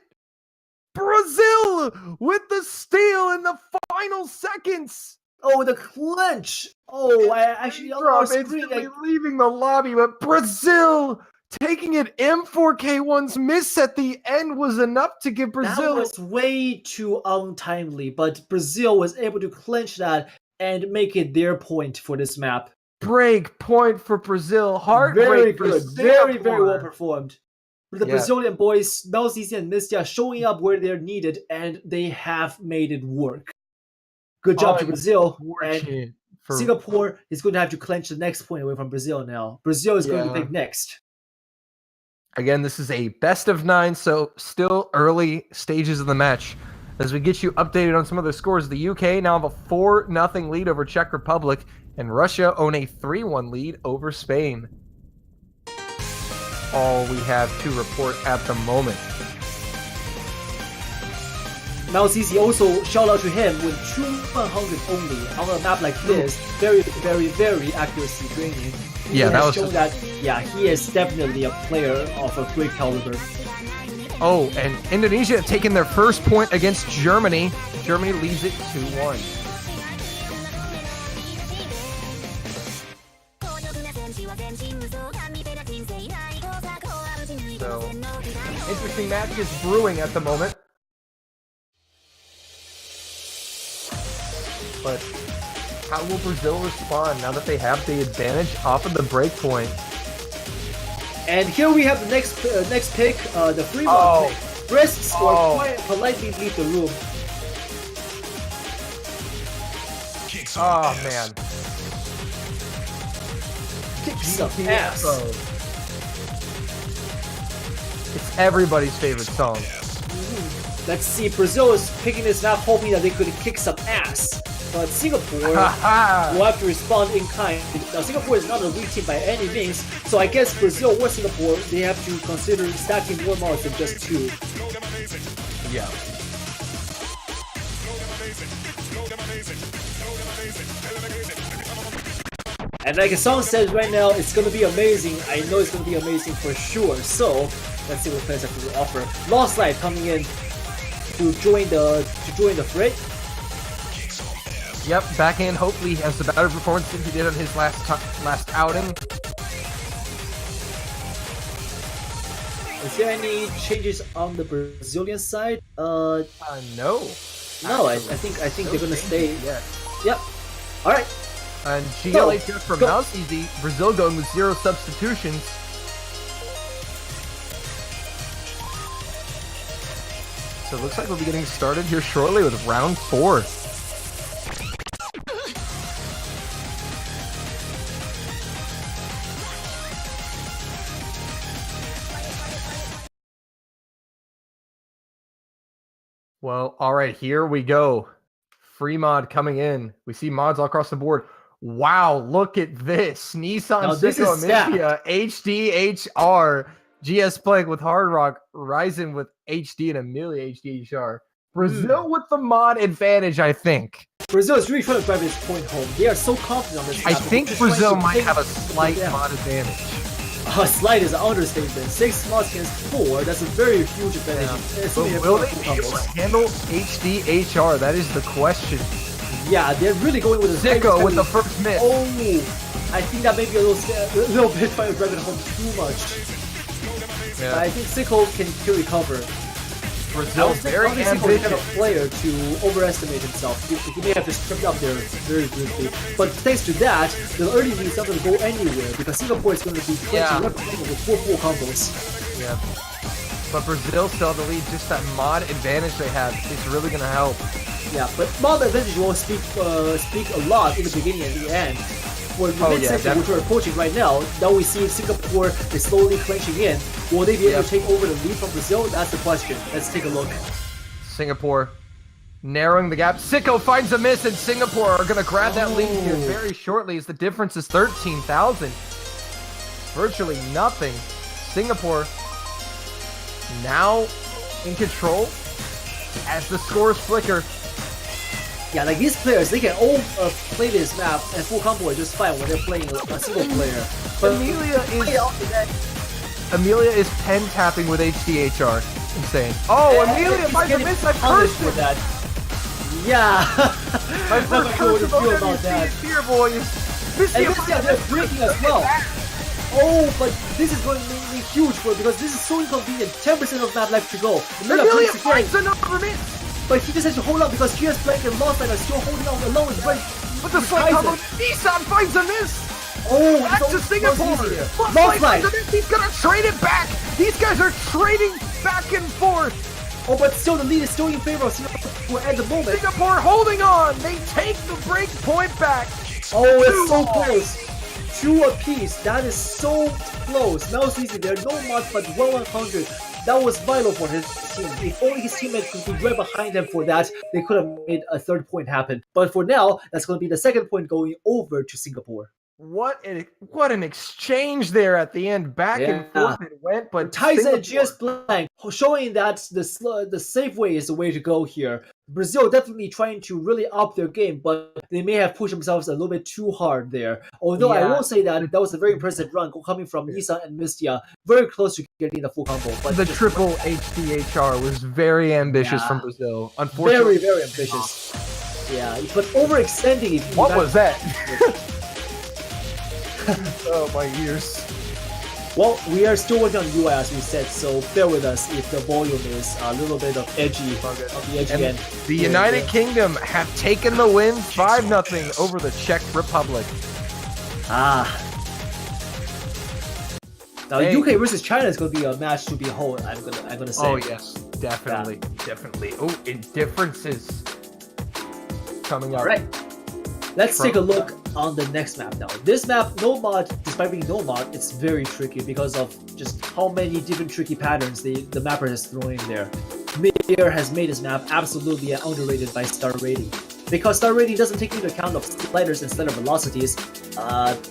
Brazil with the steal in the final seconds. Oh, the clinch! Oh, I actually Instantly leaving the lobby, but Brazil taking it. M4K1's miss at the end was enough to give Brazil. That was way too untimely, but Brazil was able to clinch that and make it their point for this map. Break point for Brazil. Heartbreak very for good, Singapore. very well performed. The Brazilian boys, Melzizi and Mistia, showing up where they're needed, and they have made it work. Good job to Brazil. And Singapore is going to have to clench the next point away from Brazil now. Brazil is going to pick next. Again, this is a best of 9, so still early stages of the match. As we get you updated on some of the scores, the UK now have a 4-0 lead over Czech Republic, and Russia own a 3-1 lead over Spain. All we have to report at the moment. Melzizi also shout out to him with 200 only on a map like this. Very, very, very accuracy draining. Yeah, that was shown that. Yeah, he is definitely a player of a great caliber. Oh, and Indonesia have taken their first point against Germany. Germany leads it 2-1. So, interesting match is brewing at the moment. But how will Brazil respond now that they have the advantage off of the break point? And here we have the next pick, the Fremont pick. Breasts or politely leave the room. Oh man. some ass. It's everybody's favorite song. Let's see, Brazil is picking this map hoping that they could kick some ass. But Singapore will have to respond in kind. Now Singapore is not a weak team by any means, so I guess Brazil or Singapore, they have to consider stacking more mods than just 2. Yeah. And like a song says right now, it's gonna be amazing. I know it's gonna be amazing for sure. So let's see what players have to offer. Lost Light coming in to join the fray. Yep, back in. Hopefully he has the better performance than he did on his last outing. Is there any changes on the Brazilian side? No. No, I think they're gonna stay. Yeah. Yep. All right. And GLHF from Mouse Easy, Brazil going with 0 substitutions. So it looks like we'll be getting started here shortly with round 4. Well, all right, here we go. Free mod coming in. We see mods all across the board. Wow, look at this. Nissan Now, this Sicko is stacked. Amicia, HDHR, GS Plague with Hard Rock, Ryzen with HD, and Amelia HDHR. Brazil with the mod advantage, I think. Brazil is really trying to drive this point home. They are so confident on this I map. think They're trying Brazil to might take have a people slight down. mod advantage. A slight is an understatement. 6 mods against 4. That's a very huge advantage. But Assuming will everyone they be able combos. to handle HDHR? That is the question. Yeah, they're really going with a Sicko with the first miss. Oh, I think that may be a little bit trying to drive it home too much. But I think Sicko can still recover. Brazil very Sicko is the kind ambitious. of player to overestimate himself. He may have just tripped up there very briefly. But thanks to that, the early lead is not going to go anywhere because Singapore is going to be clinching with 4 full combos. Yeah. But Brazil still have the lead. Just that mod advantage they have is really going to help. Yeah, but mod advantage will speak a lot in the beginning and the end. For the mid-section, which we're approaching right now, now we see Singapore is slowly clenching in. Will they be able to take over the lead from Brazil? That's the question. Let's take a look. Singapore narrowing the gap. Sicko finds a miss, and Singapore are going to grab that lead here very shortly as the difference is 13,000. Virtually nothing. Singapore now in control as the scores flicker. Yeah, like these players, they can all play this map and full combo is just fine when they're playing a single player. But Amelia is pen tapping with HDHR. Insane. Oh, Amelia finds a miss. I punished cursed with that. Yeah. My Not first sure what to curse feel about about that. Fear boys. And this, yeah, they're breaking as well. Oh, but this is going to be huge for because this is so inconvenient. 10% of map left to go. Amelia finds another miss. But he just has to hold on because GS Plague and Lost Light are still holding on alone with right. With the slight combo, Nissan finds a miss. Oh, back to Singapore. Lost Light. He's gonna trade it back. These guys are trading back and forth. Oh, but still the lead is still in favor of Singapore at the moment. Singapore holding on. They take the break point back. Oh, it's so close. 2 apiece. That is so close. Now it's easy. There are no mods but 100. That was vital for his team. If only his teammates could be right behind them for that, they could have made a 3rd point happen. But for now, that's going to be the 2nd point going over to Singapore. What an exchange there at the end. Back and forth it went, but Tyson and GS Blank showing that the safe way is the way to go here. Brazil definitely trying to really up their game, but they may have pushed themselves a little bit too hard there. Although I will say that was a very impressive run coming from Nissan and Mistia, very close to getting the full combo. But the triple HDHR was very ambitious from Brazil. Unfortunately, very, very ambitious. Yeah, but overextending. What was that? Oh, my ears. Well, we are still working on UI as we said, so bear with us if the volume is a little bit of edgy on the edgy end. The United Kingdom have taken the win 5-0 over the Czech Republic. Now UK versus China is going to be a match to behold. I'm gonna say. Oh yes, definitely. Oh, differences coming up. All right. Let's take a look on the next map now. This map, no mod despite being Nomad, it's very tricky because of just how many different tricky patterns the mapper has thrown in there. Mid-air has made this map absolutely underrated by star rating. Because star rating doesn't take into account of sliders and slider velocities,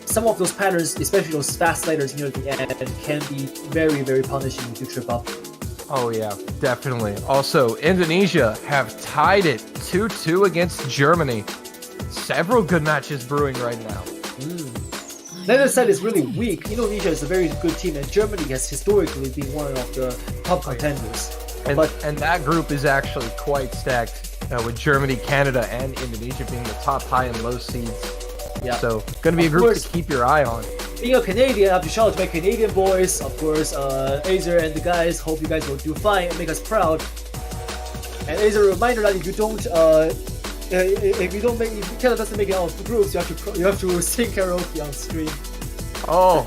some of those patterns, especially those fast sliders near the end, can be very, very punishing if you trip up. Oh yeah, definitely. Also, Indonesia have tied it 2-2 against Germany. Several good matches brewing right now. The other side is really weak. Indonesia is a very good team, and Germany has historically been one of the top contenders. And that group is actually quite stacked, with Germany, Canada, and Indonesia being the top high and low seeds. Yeah. So, going to be a Of group course. to keep your eye on. Being a Canadian, I have to shout out to my Canadian boys. Of course, Azer and the guys. Hope you guys will do fine and make us proud. And Azer, a reminder that if you don't, if Canada doesn't make it out of the groups, you have to sing karaoke on stream. Oh,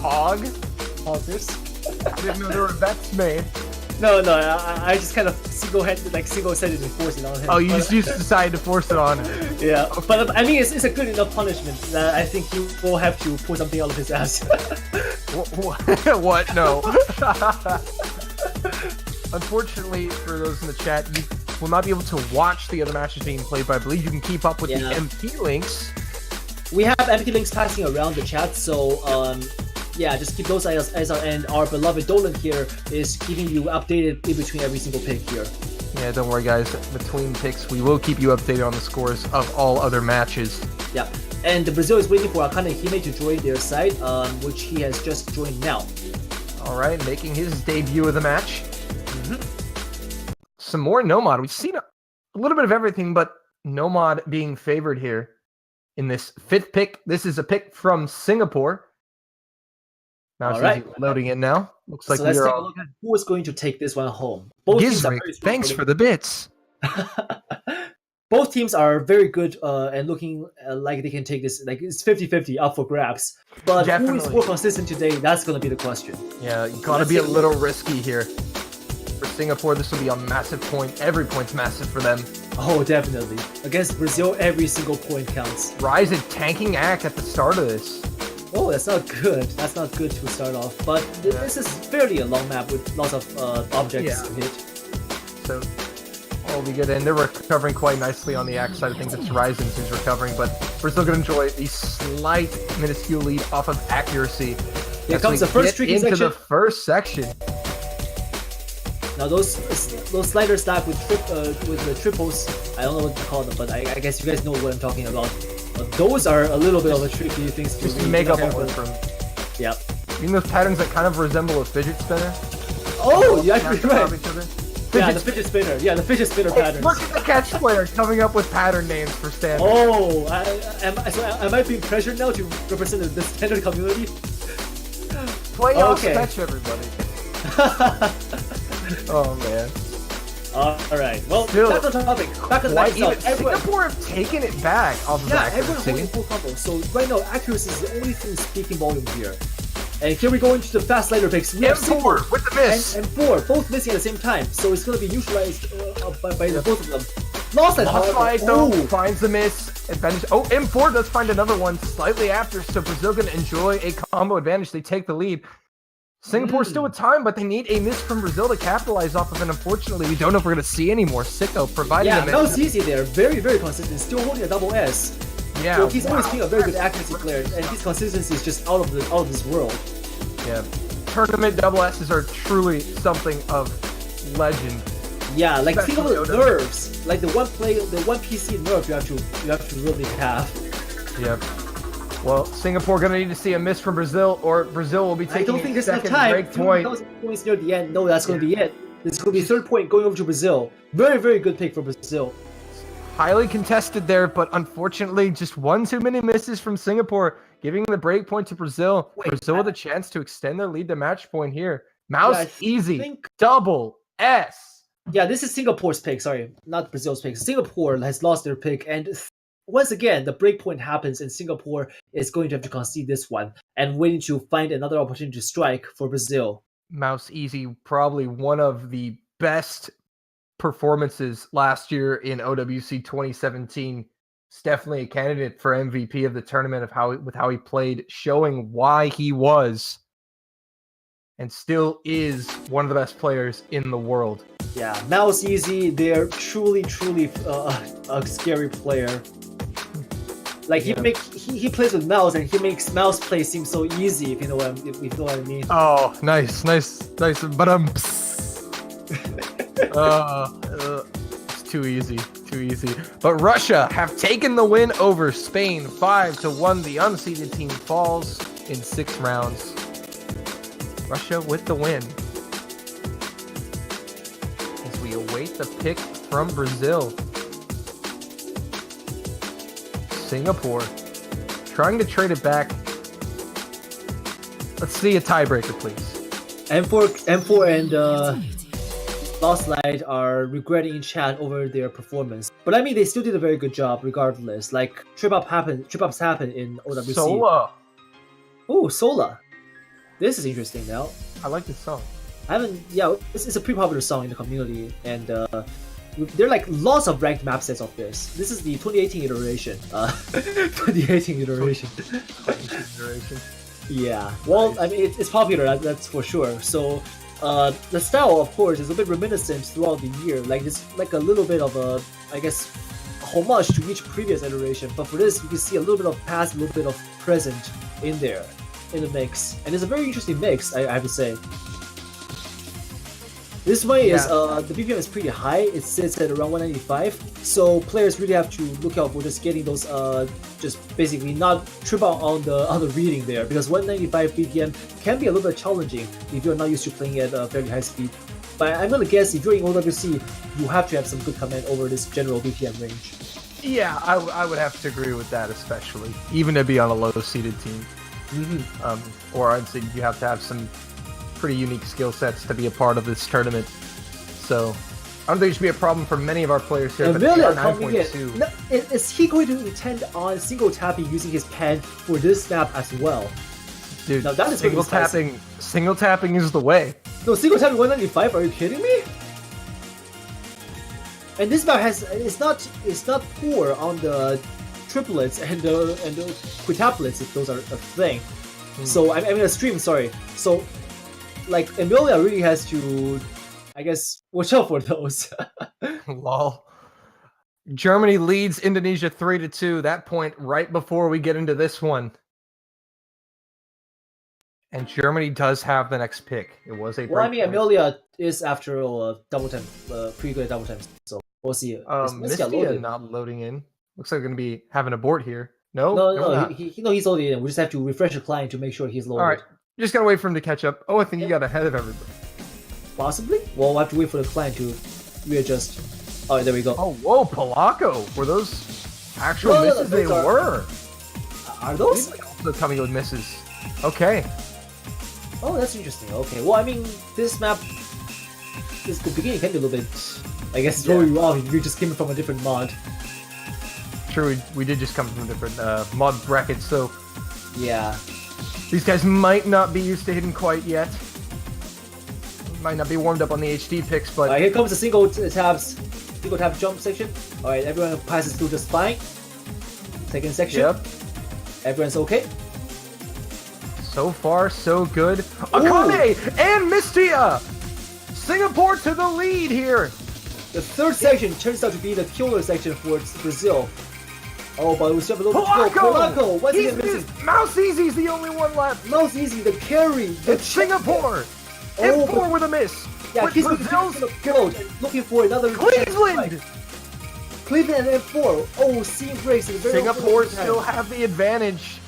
Hog? August. I didn't know there were bets made. No, I just kind of single-handedly forced it on him. Oh, you But- just decided to force it on him. Yeah, but I mean, it's a good enough punishment that I think he will have to pull something out of his ass. What? No. Unfortunately, for those in the chat, you will not be able to watch the other matches being played, but I believe you can keep up with the Yeah. MP links. We have empty links passing around the chat, so yeah, just keep those eyes on. And our beloved Dolan here is keeping you updated in between every single pick here. Yeah, don't worry, guys. Between picks, we will keep you updated on the scores of all other matches. Yeah, and Brazil is waiting for Akane Hime to join their side, which he has just joined now. All right, making his debut of the match. Some more Nomad. We've seen a little bit of everything, but Nomad being favored here in this fifth pick. This is a pick from Singapore. Now it's All right. loading in now. Looks like So we let's are take a all... look at who is going to take this one home. Both teams are Gizrick, very strong thanks for for the bits. Both teams are very good and looking like they can take this. Like it's 50-50 up for grabs. But who is Definitely. more consistent today? That's going to be the question. Yeah, you gotta Let's be a take a little risky here. For Singapore, this will be a massive point. Every point's massive for them. Oh, definitely. Against Brazil, every single point counts. Ryzen tanking Act at the start of this. Oh, that's not good. That's not good to start off. But this is fairly a long map with lots of objects Yeah. to hit. So, all will be good. And they're recovering quite nicely on the Act side of things. It's Ryzen who's recovering, but we're still going to enjoy the slight minuscule lead off of accuracy. Here as comes we the first get tricky into section. the first section. Now those sliders stacked with the triples, I don't know what to call them, but I guess you guys know what I'm talking about. Those are a little bit of a tricky things to Just to read. make up a Careful. word from. Yeah. You know those patterns that kind of resemble a fidget spinner? Oh, yeah, Match you're off right. each other? Yeah, the fidget spinner. Yeah, the fidget spinner patterns. Look at the catch player coming up with pattern names for standard. Oh, am I being pressured now to represent the standard community? Playoff okay. catch, everybody. Oh man. Alright, well, Still, back on topic. Back on Why the even topic. Everyone, Singapore have taken it back off of yeah, everyone accuracy. holding full combo. So right now, accuracy is the only thing speaking volume here. And here we go into the fast slider picks. We have M4 with the miss. and 4, both missing at the same time. So it's going to be neutralized by the both of them. Lost that, Lost however. fight though, Oh, finds the miss. Advantage. Oh, M4 does find another one slightly after, so Brazil can enjoy a combo advantage. They take the lead. Singapore still with time, but they need a miss from Brazil to capitalize off of it. Unfortunately, we don't know if we're going to see any more. Sicko providing yeah, a no miss. easy there. Very, very consistent. Still holding a double S. Yeah, So he's always wow. been a very good accuracy player, and his consistency is just out of this world. Yeah, tournament double S's are truly something of legend. Yeah, like think of Especially the Oda. nerves. Like the one PC nerf you have to really have. Yep. Well, Singapore gonna need to see a miss from Brazil, or Brazil will be I taking don't think a there's enough second time. break 2,000 points near the end. No, that's going to be it. This is going to be third point going over to Brazil. Very, very good pick for Brazil. Highly contested there, but unfortunately, just one too many misses from Singapore, giving the break point to Brazil. Wait, Brazil with a chance to extend their lead to match point here. Mouse Yeah, I easy, think- double S. Yeah, this is Singapore's pick. Sorry, not Brazil's pick. Singapore has lost their pick, and once again, the break point happens, and Singapore is going to have to concede this one and waiting to find another opportunity to strike for Brazil. Mouse easy, probably one of the best performances last year in OWC 2017. It's definitely a candidate for MVP of the tournament with how he played, showing why he was and still is one of the best players in the world. Yeah, Mouse Easy, they're truly a scary player. Like he plays with Mouse and he makes Mouse play seem so easy, if you know what I mean. Oh, nice. But it's too easy. But Russia have taken the win over Spain 5-1. The unseeded team falls in 6 rounds. Russia with the win. As we await the pick from Brazil. Singapore trying to trade it back. Let's see a tiebreaker, please. M4 and Lost Light are regretting in chat over their performance, but I mean they still did a very good job regardless. Like trip ups happen in OWC. Sola. Oh, Sola. This is interesting now. I like this song. It's a pretty popular song in the community, and there are like lots of ranked map sets of this. This is the 2018 iteration. 2018 iteration. Yeah. Well, I mean, it's popular. That's for sure. So, the style, of course, is a bit reminiscent throughout the year. Like it's like a little bit of a, I guess, homage to each previous iteration. But for this, you can see a little bit of past, a little bit of present in there, in the mix, and it's a very interesting mix. I have to say. This way is the BPM is pretty high. It sits at around 195, so players really have to look out for just getting those just basically not trip out on the reading there, because 195 BPM can be a little bit challenging if you're not used to playing at a fairly high speed. But I'm gonna guess if you're in OWC, you have to have some good command over this general BPM range. Yeah, I would have to agree with that, especially even to be on a low-seeded team. Or I'd say you have to have some pretty unique skill sets to be a part of this tournament. So I don't think it should be a problem for many of our players here. Amelia coming in. No, is he going to intend on single tapping using his pen for this map as well? Dude, now, that is single tapping is the way. No, single tapping 195? Are you kidding me? And this map it's not poor on the triplets and the quintuplets, if those are a thing. So I mean a stream, sorry. So like Emilia really has to, I guess, watch out for those. Lol. Germany leads Indonesia 3-2. That point right before we get into this one. And Germany does have the next pick. It was a. Well, I mean, Emilia is after all double time, pretty good double time. So we'll see. Mistia not loading in. Looks like we're gonna be having a board here. No, he's loading in. We just have to refresh the client to make sure he's loaded. All right. You just gotta wait for him to catch up. Oh, I think he got ahead of everybody. Possibly? Well, we'll have to wait for the client to readjust. Oh, there we go. Oh, whoa, Polacco. Were those actual misses? They were. Are those? Also coming with misses. Okay. Oh, that's interesting. Okay. Well, I mean, this map, the beginning can be a little bit, I guess, throw you off if you just came from a different mod. True, we did just come from a different mod bracket, so... Yeah. These guys might not be used to Hidden quite yet. Might not be warmed up on the HD picks, but... Alright, here comes the single tap jump section. Alright, everyone passes through just fine. Second section. Yep. Everyone's okay. So far, so good. Akane and Mistia! Singapore to the lead here! The third section turns out to be the killer section for Brazil. Oh, but we still have a little Polacco! What's he missing? Mouse Easy's the only one left! Mouse Easy, the carry! It's Singapore! M4 with a miss! Yeah, he's looking for another... Cleveland! Cleveland and M4. Oh, seam breaks. Singapore still have the advantage.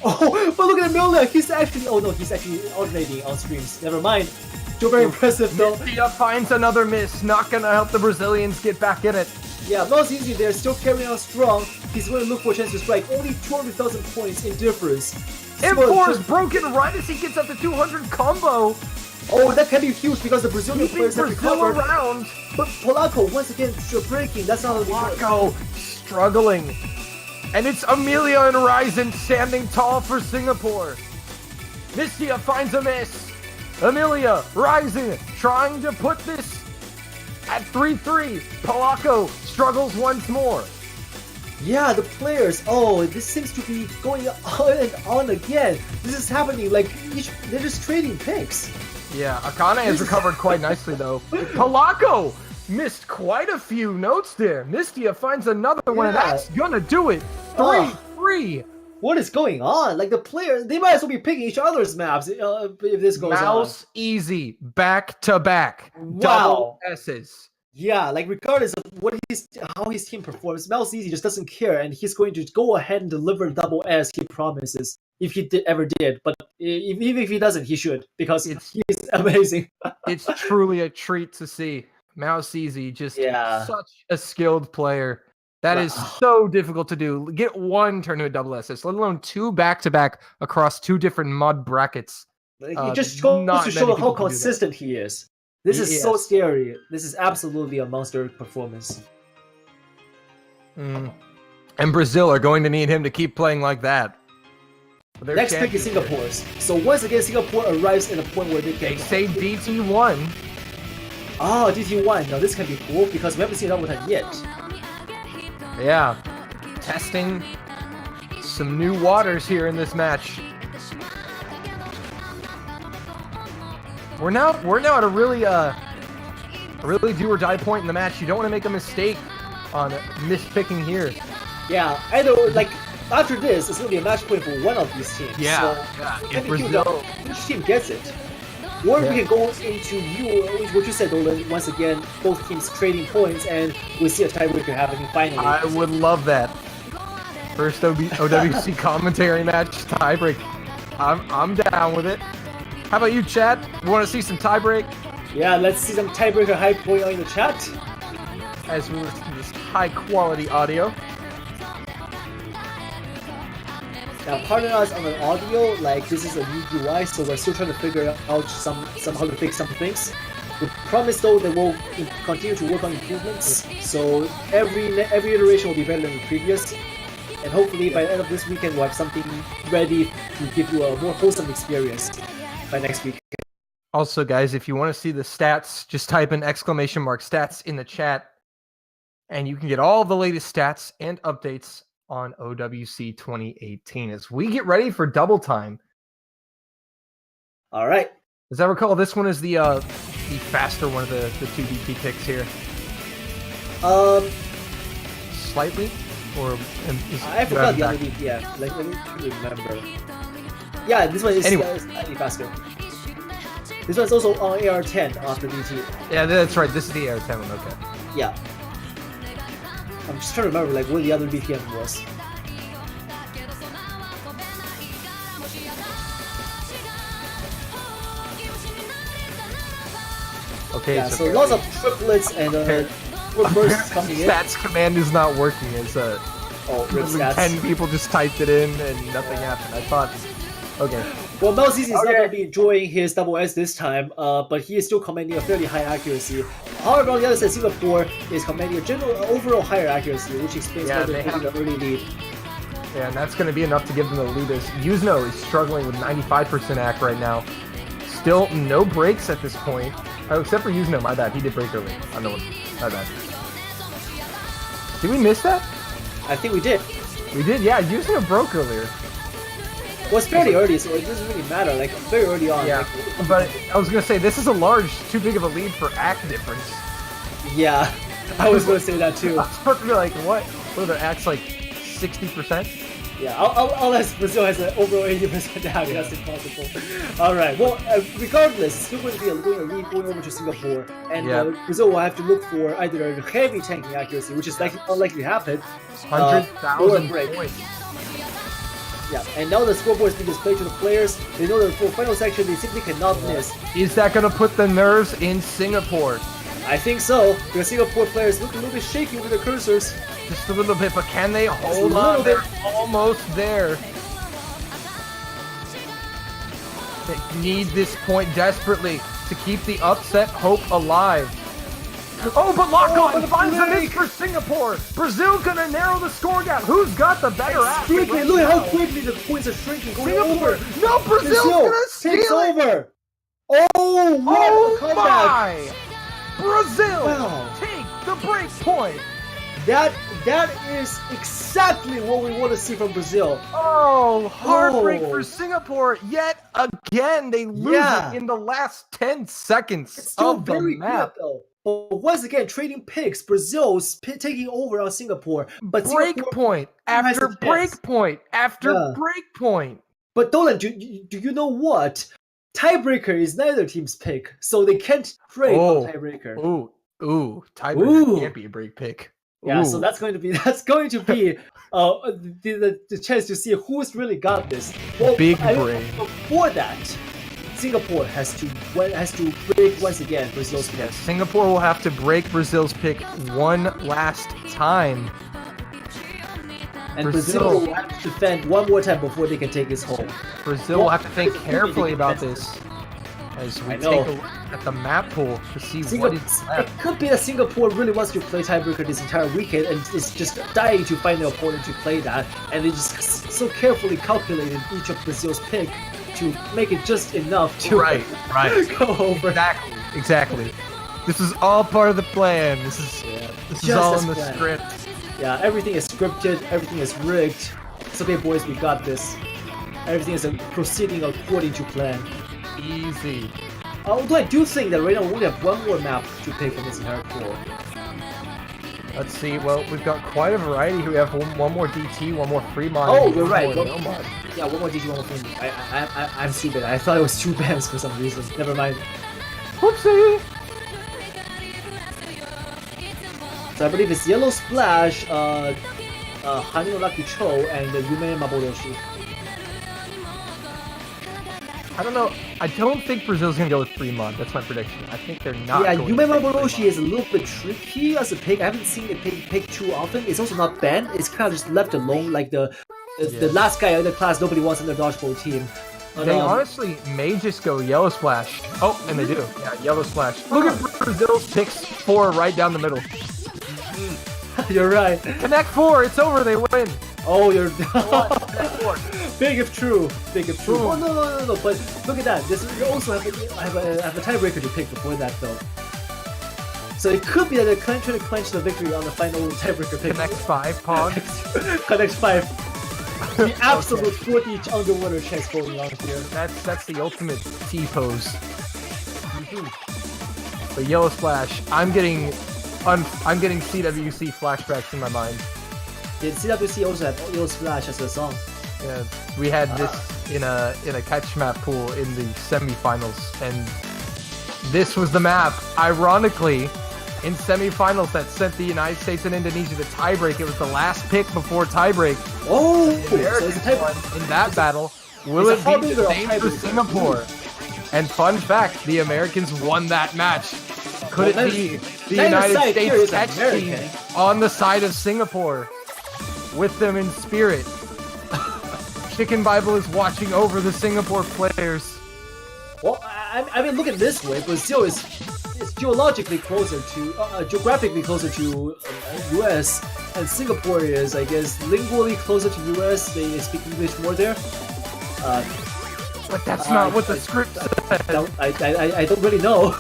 Oh, but look at Emilia. He's actually alternating on streams. Never mind. Still very impressive though. Mistia finds another miss. Not gonna help the Brazilians get back in it. Yeah, Mouse Easy there, still carrying on strong. He's going to look for a chance to strike. Only 200,000 points in difference. M4 is broken right as he gets up to 200 combo. Oh, that can be huge because the Brazilian players have recovered. Around. But Polacco, once again, breaking. That's not Polacco struggling. And it's Amelia and Ryzen standing tall for Singapore. Mistia finds a miss. Amelia, Ryzen, trying to put this at 3-3. Polacco struggles once more. Yeah, the players. Oh, this seems to be going on and on again. This is happening. Like they're just trading picks. Yeah, Akane has recovered quite nicely though. Polacco missed quite a few notes there. Mystia finds another one, and Yeah. that's gonna do it. 3-3. What is going on? Like the players, they might as well be picking each other's maps if this goes Mouse easy, back to back, Wow. double S's. on. Yeah, like regardless of how his team performs, Mouse Easy just doesn't care, and he's going to go ahead and deliver double S he promises. If he ever did, but even if he doesn't, he should because he's amazing. It's truly a treat to see. Mouse Easy, just Yeah. such a skilled player. That is so difficult to do. Get one tournament double SS, let alone two back-to-back across two different mud brackets. Like, it just goes not to many show people how can do that. consistent he is. This is so scary. This is absolutely a monster performance. And Brazil are going to need him to keep playing like that. Their Next pick is champion. Singapore's. So once again, Singapore arrives at a point where they They can... say DT1. Oh, DT1. Now this can be cool because we haven't seen double time yet. Yeah. Testing some new waters here in this match. We're now at a really do or die point in the match. You don't want to make a mistake on mispicking here. Yeah, either like after this, it's gonna be a match point for one of these teams. So, If maybe Brazil, which team gets it? Or we can go into what you said, Dolan. Once again, both teams trading points, and we see a tiebreaker happening finally. I would love that. First OWC commentary match tiebreak. I'm down with it. How about you, Chad? You want to see some tiebreak Yeah, let's see some tiebreaker hype going on in the chat. as we listen to this high quality audio? Now, pardon us on the audio, like this is a new UI, so we're still trying to figure out somehow to fix some things. We promise though that we'll continue to work on improvements, so every iteration will be better than the previous, and hopefully by the end of this weekend we'll have something ready to give you a more wholesome experience by next week. Also, guys, if you want to see the stats, just type in ! stats in the chat, and you can get all the latest stats and updates on OWC 2018 as we get ready for double time. All right. As I recall, this one is the faster one of the two DT picks here. Slightly, or I forgot the other DT. Yeah, like let me remember. Yeah, this one is slightly faster. This one's also on AR10 after DT. Yeah, that's right. This is the AR10 one. Okay. Yeah. I'm just trying to remember like what the other BPM was. Okay. Yeah, so lots of triplets and bursts coming in. Stats command is not working. It's Rip stats. 10 people just typed it in and nothing happened. I thought. Okay. Well, Mouse Easy is not going to be enjoying his double S this time, but he is still commanding a fairly high accuracy. However, on the other side, Singapore is commanding a general overall higher accuracy, which explains why they're getting the early lead. Yeah, and that's going to be enough to give them the lead. As Yuzno is struggling with 95% ac right now. Still no breaks at this point. Oh, except for Yuzno, my bad. He did break early. I know. My bad. Did we miss that? I think we did. We did, yeah. Yuzno broke earlier. Well, it's fairly early, so it doesn't really matter. Like, very early on. Yeah, like, but I was going to say, this is a large, too big of a lead for ac difference. Yeah, I was going to say that too. I was supposed to be like, what? What are their acts like 60%? Yeah, unless Brazil has an overall 80% attack, that's impossible. Alright, well, regardless, it's still going to be a lead going over to Singapore, and Brazil will have to look for either a heavy tanking accuracy, which is unlikely to happen, 100,000 break. points. Yeah, and now the scoreboard is being displayed to the players. They know that for final section, they simply cannot miss. Is that going to put the nerves in Singapore? I think so. The Singapore players look a little bit shaky with their cursors. Just a little bit, but can they hold on? They're almost there. They need this point desperately to keep the upset hope alive. Oh, but lock-on finds a miss for Singapore. Brazil gonna narrow the score gap. Who's got the better act? Look at how quickly the points are shrinking. Going Singapore. over. No, Brazil's gonna steal takes it. over. Oh, what a comeback. my! Brazil Wow. take the break point. That is exactly what we want to see from Brazil. Oh, heartbreak Oh. for Singapore. Yet again, they lose Yeah. it in the last 10 seconds It's still of the very map. good though. But once again, trading picks, Brazil's taking over on Singapore. But Break Singapore point has after a chance. break point after Yeah. break point. But Dolan, do you know what? Tiebreaker is neither team's pick, so they can't trade Oh. on tiebreaker. Ooh, tiebreaker Ooh. can't be a break pick. Yeah, so Ooh. that's going to be the chance to see who's really got this. Well, Big brain. Before that, Singapore has to break once again Brazil's pick. Yes, Singapore will have to break Brazil's pick one last time. And Brazil- Brazil will have to defend one more time before they can take this home. Brazil will have to think Well, carefully about defensive. this as we I take know. a look at the map pool to see what Singapore, is it left. could be that Singapore really wants to play tiebreaker this entire weekend and is just dying to find their opponent to play that, and they just so carefully calculated each of Brazil's pick to make it just enough to Right. go over. Exactly. This is all part of the plan. This is Just all as in the planned. script. Yeah, everything is scripted, everything is rigged. It's okay, boys, we got this. Everything is proceeding according to plan. Easy. Although I do think that right now we only have one more map to pick from this entire pool. Let's see. Well, we've got quite a variety here. We have one more DT, one more Fremont. Oh, and you're one right. more Well, Nomad. Yeah, one more DG, one more thing. I'm stupid. I thought it was two bands for some reason. Never mind. Whoopsie! So I believe it's Yellow Splash, Hanino Lucky Cho, and Yume Maboroshi. I don't know. I don't think Brazil's gonna go with Fremont. That's my prediction. I think they're not. Yeah, going Yume to pick Maboroshi Fremont. is a little bit tricky as a pick. I haven't seen it pick too often. It's also not banned. It's kind of just left alone, like the last guy in the class nobody wants in their dodgeball team. But, They honestly may just go Yellow Splash. Oh, and they do. Yeah, Yellow Splash. Look at Brazil's picks 4 right down the middle. You're right. Connect 4. It's over. They win. Oh, you're Connect 4. big if true. Big if true. Ooh. Oh no! But look at that. This you also have a tiebreaker to pick before that though. So it could be that they're trying to clinch the victory on the final tiebreaker pick. Connect 5. Pog. Connect 5. The absolute 4 each underwater chess going on here. That's the ultimate T pose. But Yellow Splash. I'm getting CWC flashbacks in my mind. Did CWC also have Yellow Splash as a song? Yeah, we had this in a catch map pool in the semifinals, and this was the map. Ironically, in semifinals that sent the United States and Indonesia to tiebreak. It was the last pick before tiebreak. Oh, The so Americans it's a type. won in that battle. Will It's it a be harbinger the of same for tiebreaker. Singapore? And fun fact, the Americans won that match. Could Well, it be the neither United side here is States catch team American. on the side of Singapore with them in spirit? Chicken Bible is watching over the Singapore players. Well, I mean, look at it this way. Brazil is geographically closer to U.S. and Singapore is, I guess, lingually closer to U.S. They speak English more there. But that's not what the script said. I don't really know.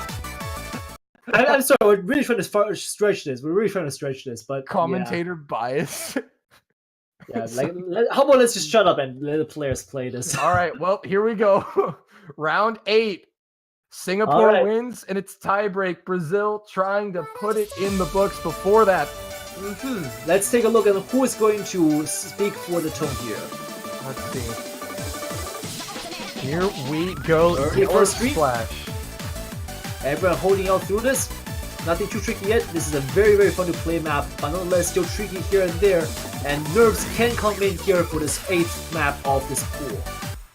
I'm sorry. We're really trying to stretch this. But Commentator bias. Yeah, how about let's just shut up and let the players play this. All right, well, here we go. Round 8. Singapore All right. wins, and it's tiebreak. Brazil trying to put it in the books before that. Let's take a look at who is going to speak for the tone here. Let's see. Here we go. Early Yellow first street. Splash. Everyone holding out through this. Nothing too tricky yet. This is a very, very fun to play map, but nonetheless still tricky here and there. And nerves can come in here for this 8th map of this pool.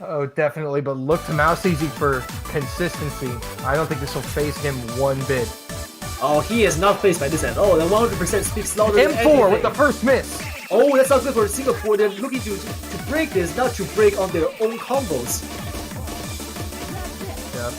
Oh, definitely, but look to Mouse Easy for consistency. I don't think this will phase him one bit. Oh, he is not faced by this at all. The 100% speaks louder than M4 with the anything. first miss. Oh, that's not good for Singapore. They're looking to break this, not to break on their own combos. Yep.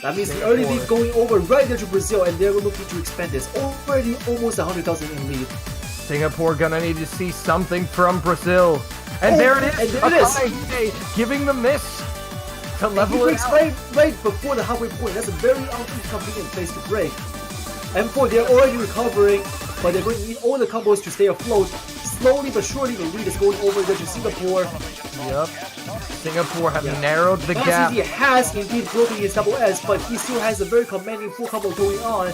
That means the Singapore. early lead going over right there to Brazil, and they're looking to expand this. Already almost 100,000 in lead. Singapore gonna need to see something from Brazil. And there it is. and there it is. Akane giving the miss to He level it breaks out. right before the halfway point. That's a very inconvenient place to break. M4, they're already recovering. but they're going to need all the combos to stay afloat. Slowly but surely, the lead is going over there to Singapore. Yep. Singapore have narrowed the gap. He has indeed broken his double S, but he still has a very commanding full combo going on,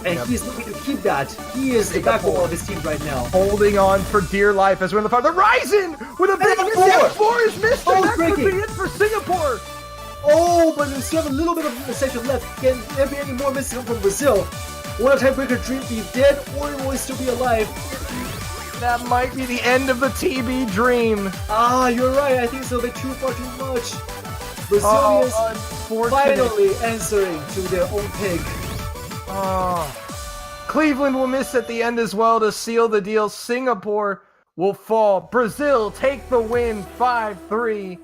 and he's looking to keep that. He is the backbone of his team right now. Holding on for dear life as we're in the fire. The Ryzen with a big miss. Four is missed. Oh, And that could breaking. be it for Singapore. Oh, but we still have a little bit of the section left. Can there be any more misses come from Brazil? Will a tiebreaker dream be dead, or will he still be alive? That might be the end of the TB dream. Ah, you're right. I think it's a little bit too far too much. Brazilians unfortunate. finally answering to their own pick. Oh. Cleveland will miss at the end as well to seal the deal. Singapore will fall. Brazil take the win 5-3.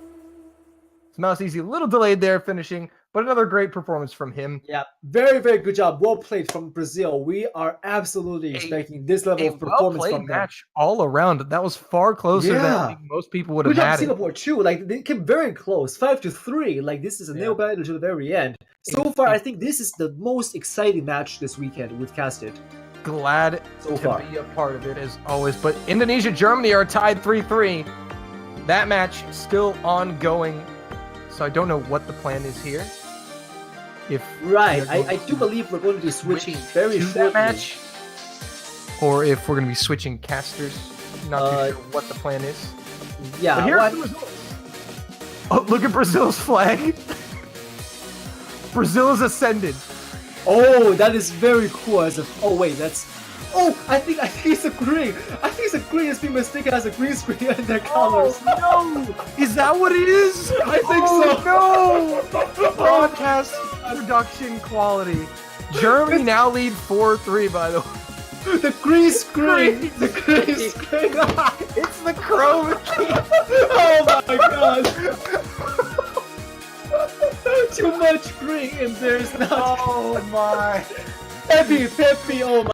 It's Mouse Easy a little delayed there finishing, but another great performance from him. Yeah, very, very good job. Well played from Brazil. We are absolutely expecting this level A of performance well-played from them. match all around. That was far closer than Yeah. I think most people would have Good job, had it. Singapore too. Like they came very close, 5-3. Like this is a nail battle to the very end. So far, I think this is the most exciting match this weekend we've casted. Glad So to far. be a part of it as always. But Indonesia, Germany are tied 3-3. That match still ongoing. So I don't know what the plan is here. If Right, they're going I do believe we're going to be switching switch very to shortly. that match, or if we're going to be switching casters. Not too sure what the plan is. Yeah, But here's what- the results. Oh, look at Brazil's flag. Brazil is ascended. Oh, that is very cool. As a oh wait, that's oh I think it's a green. I think it's a green. It's been mistaken as a green screen in their colors. No, is that what it is? I think so. No, so. broadcast production quality. Germany now lead 4-3. By the way, The green screen. The green screen. it's the chroma key. Oh my god. Too much green and there's not. Oh my. Peppy, oh my.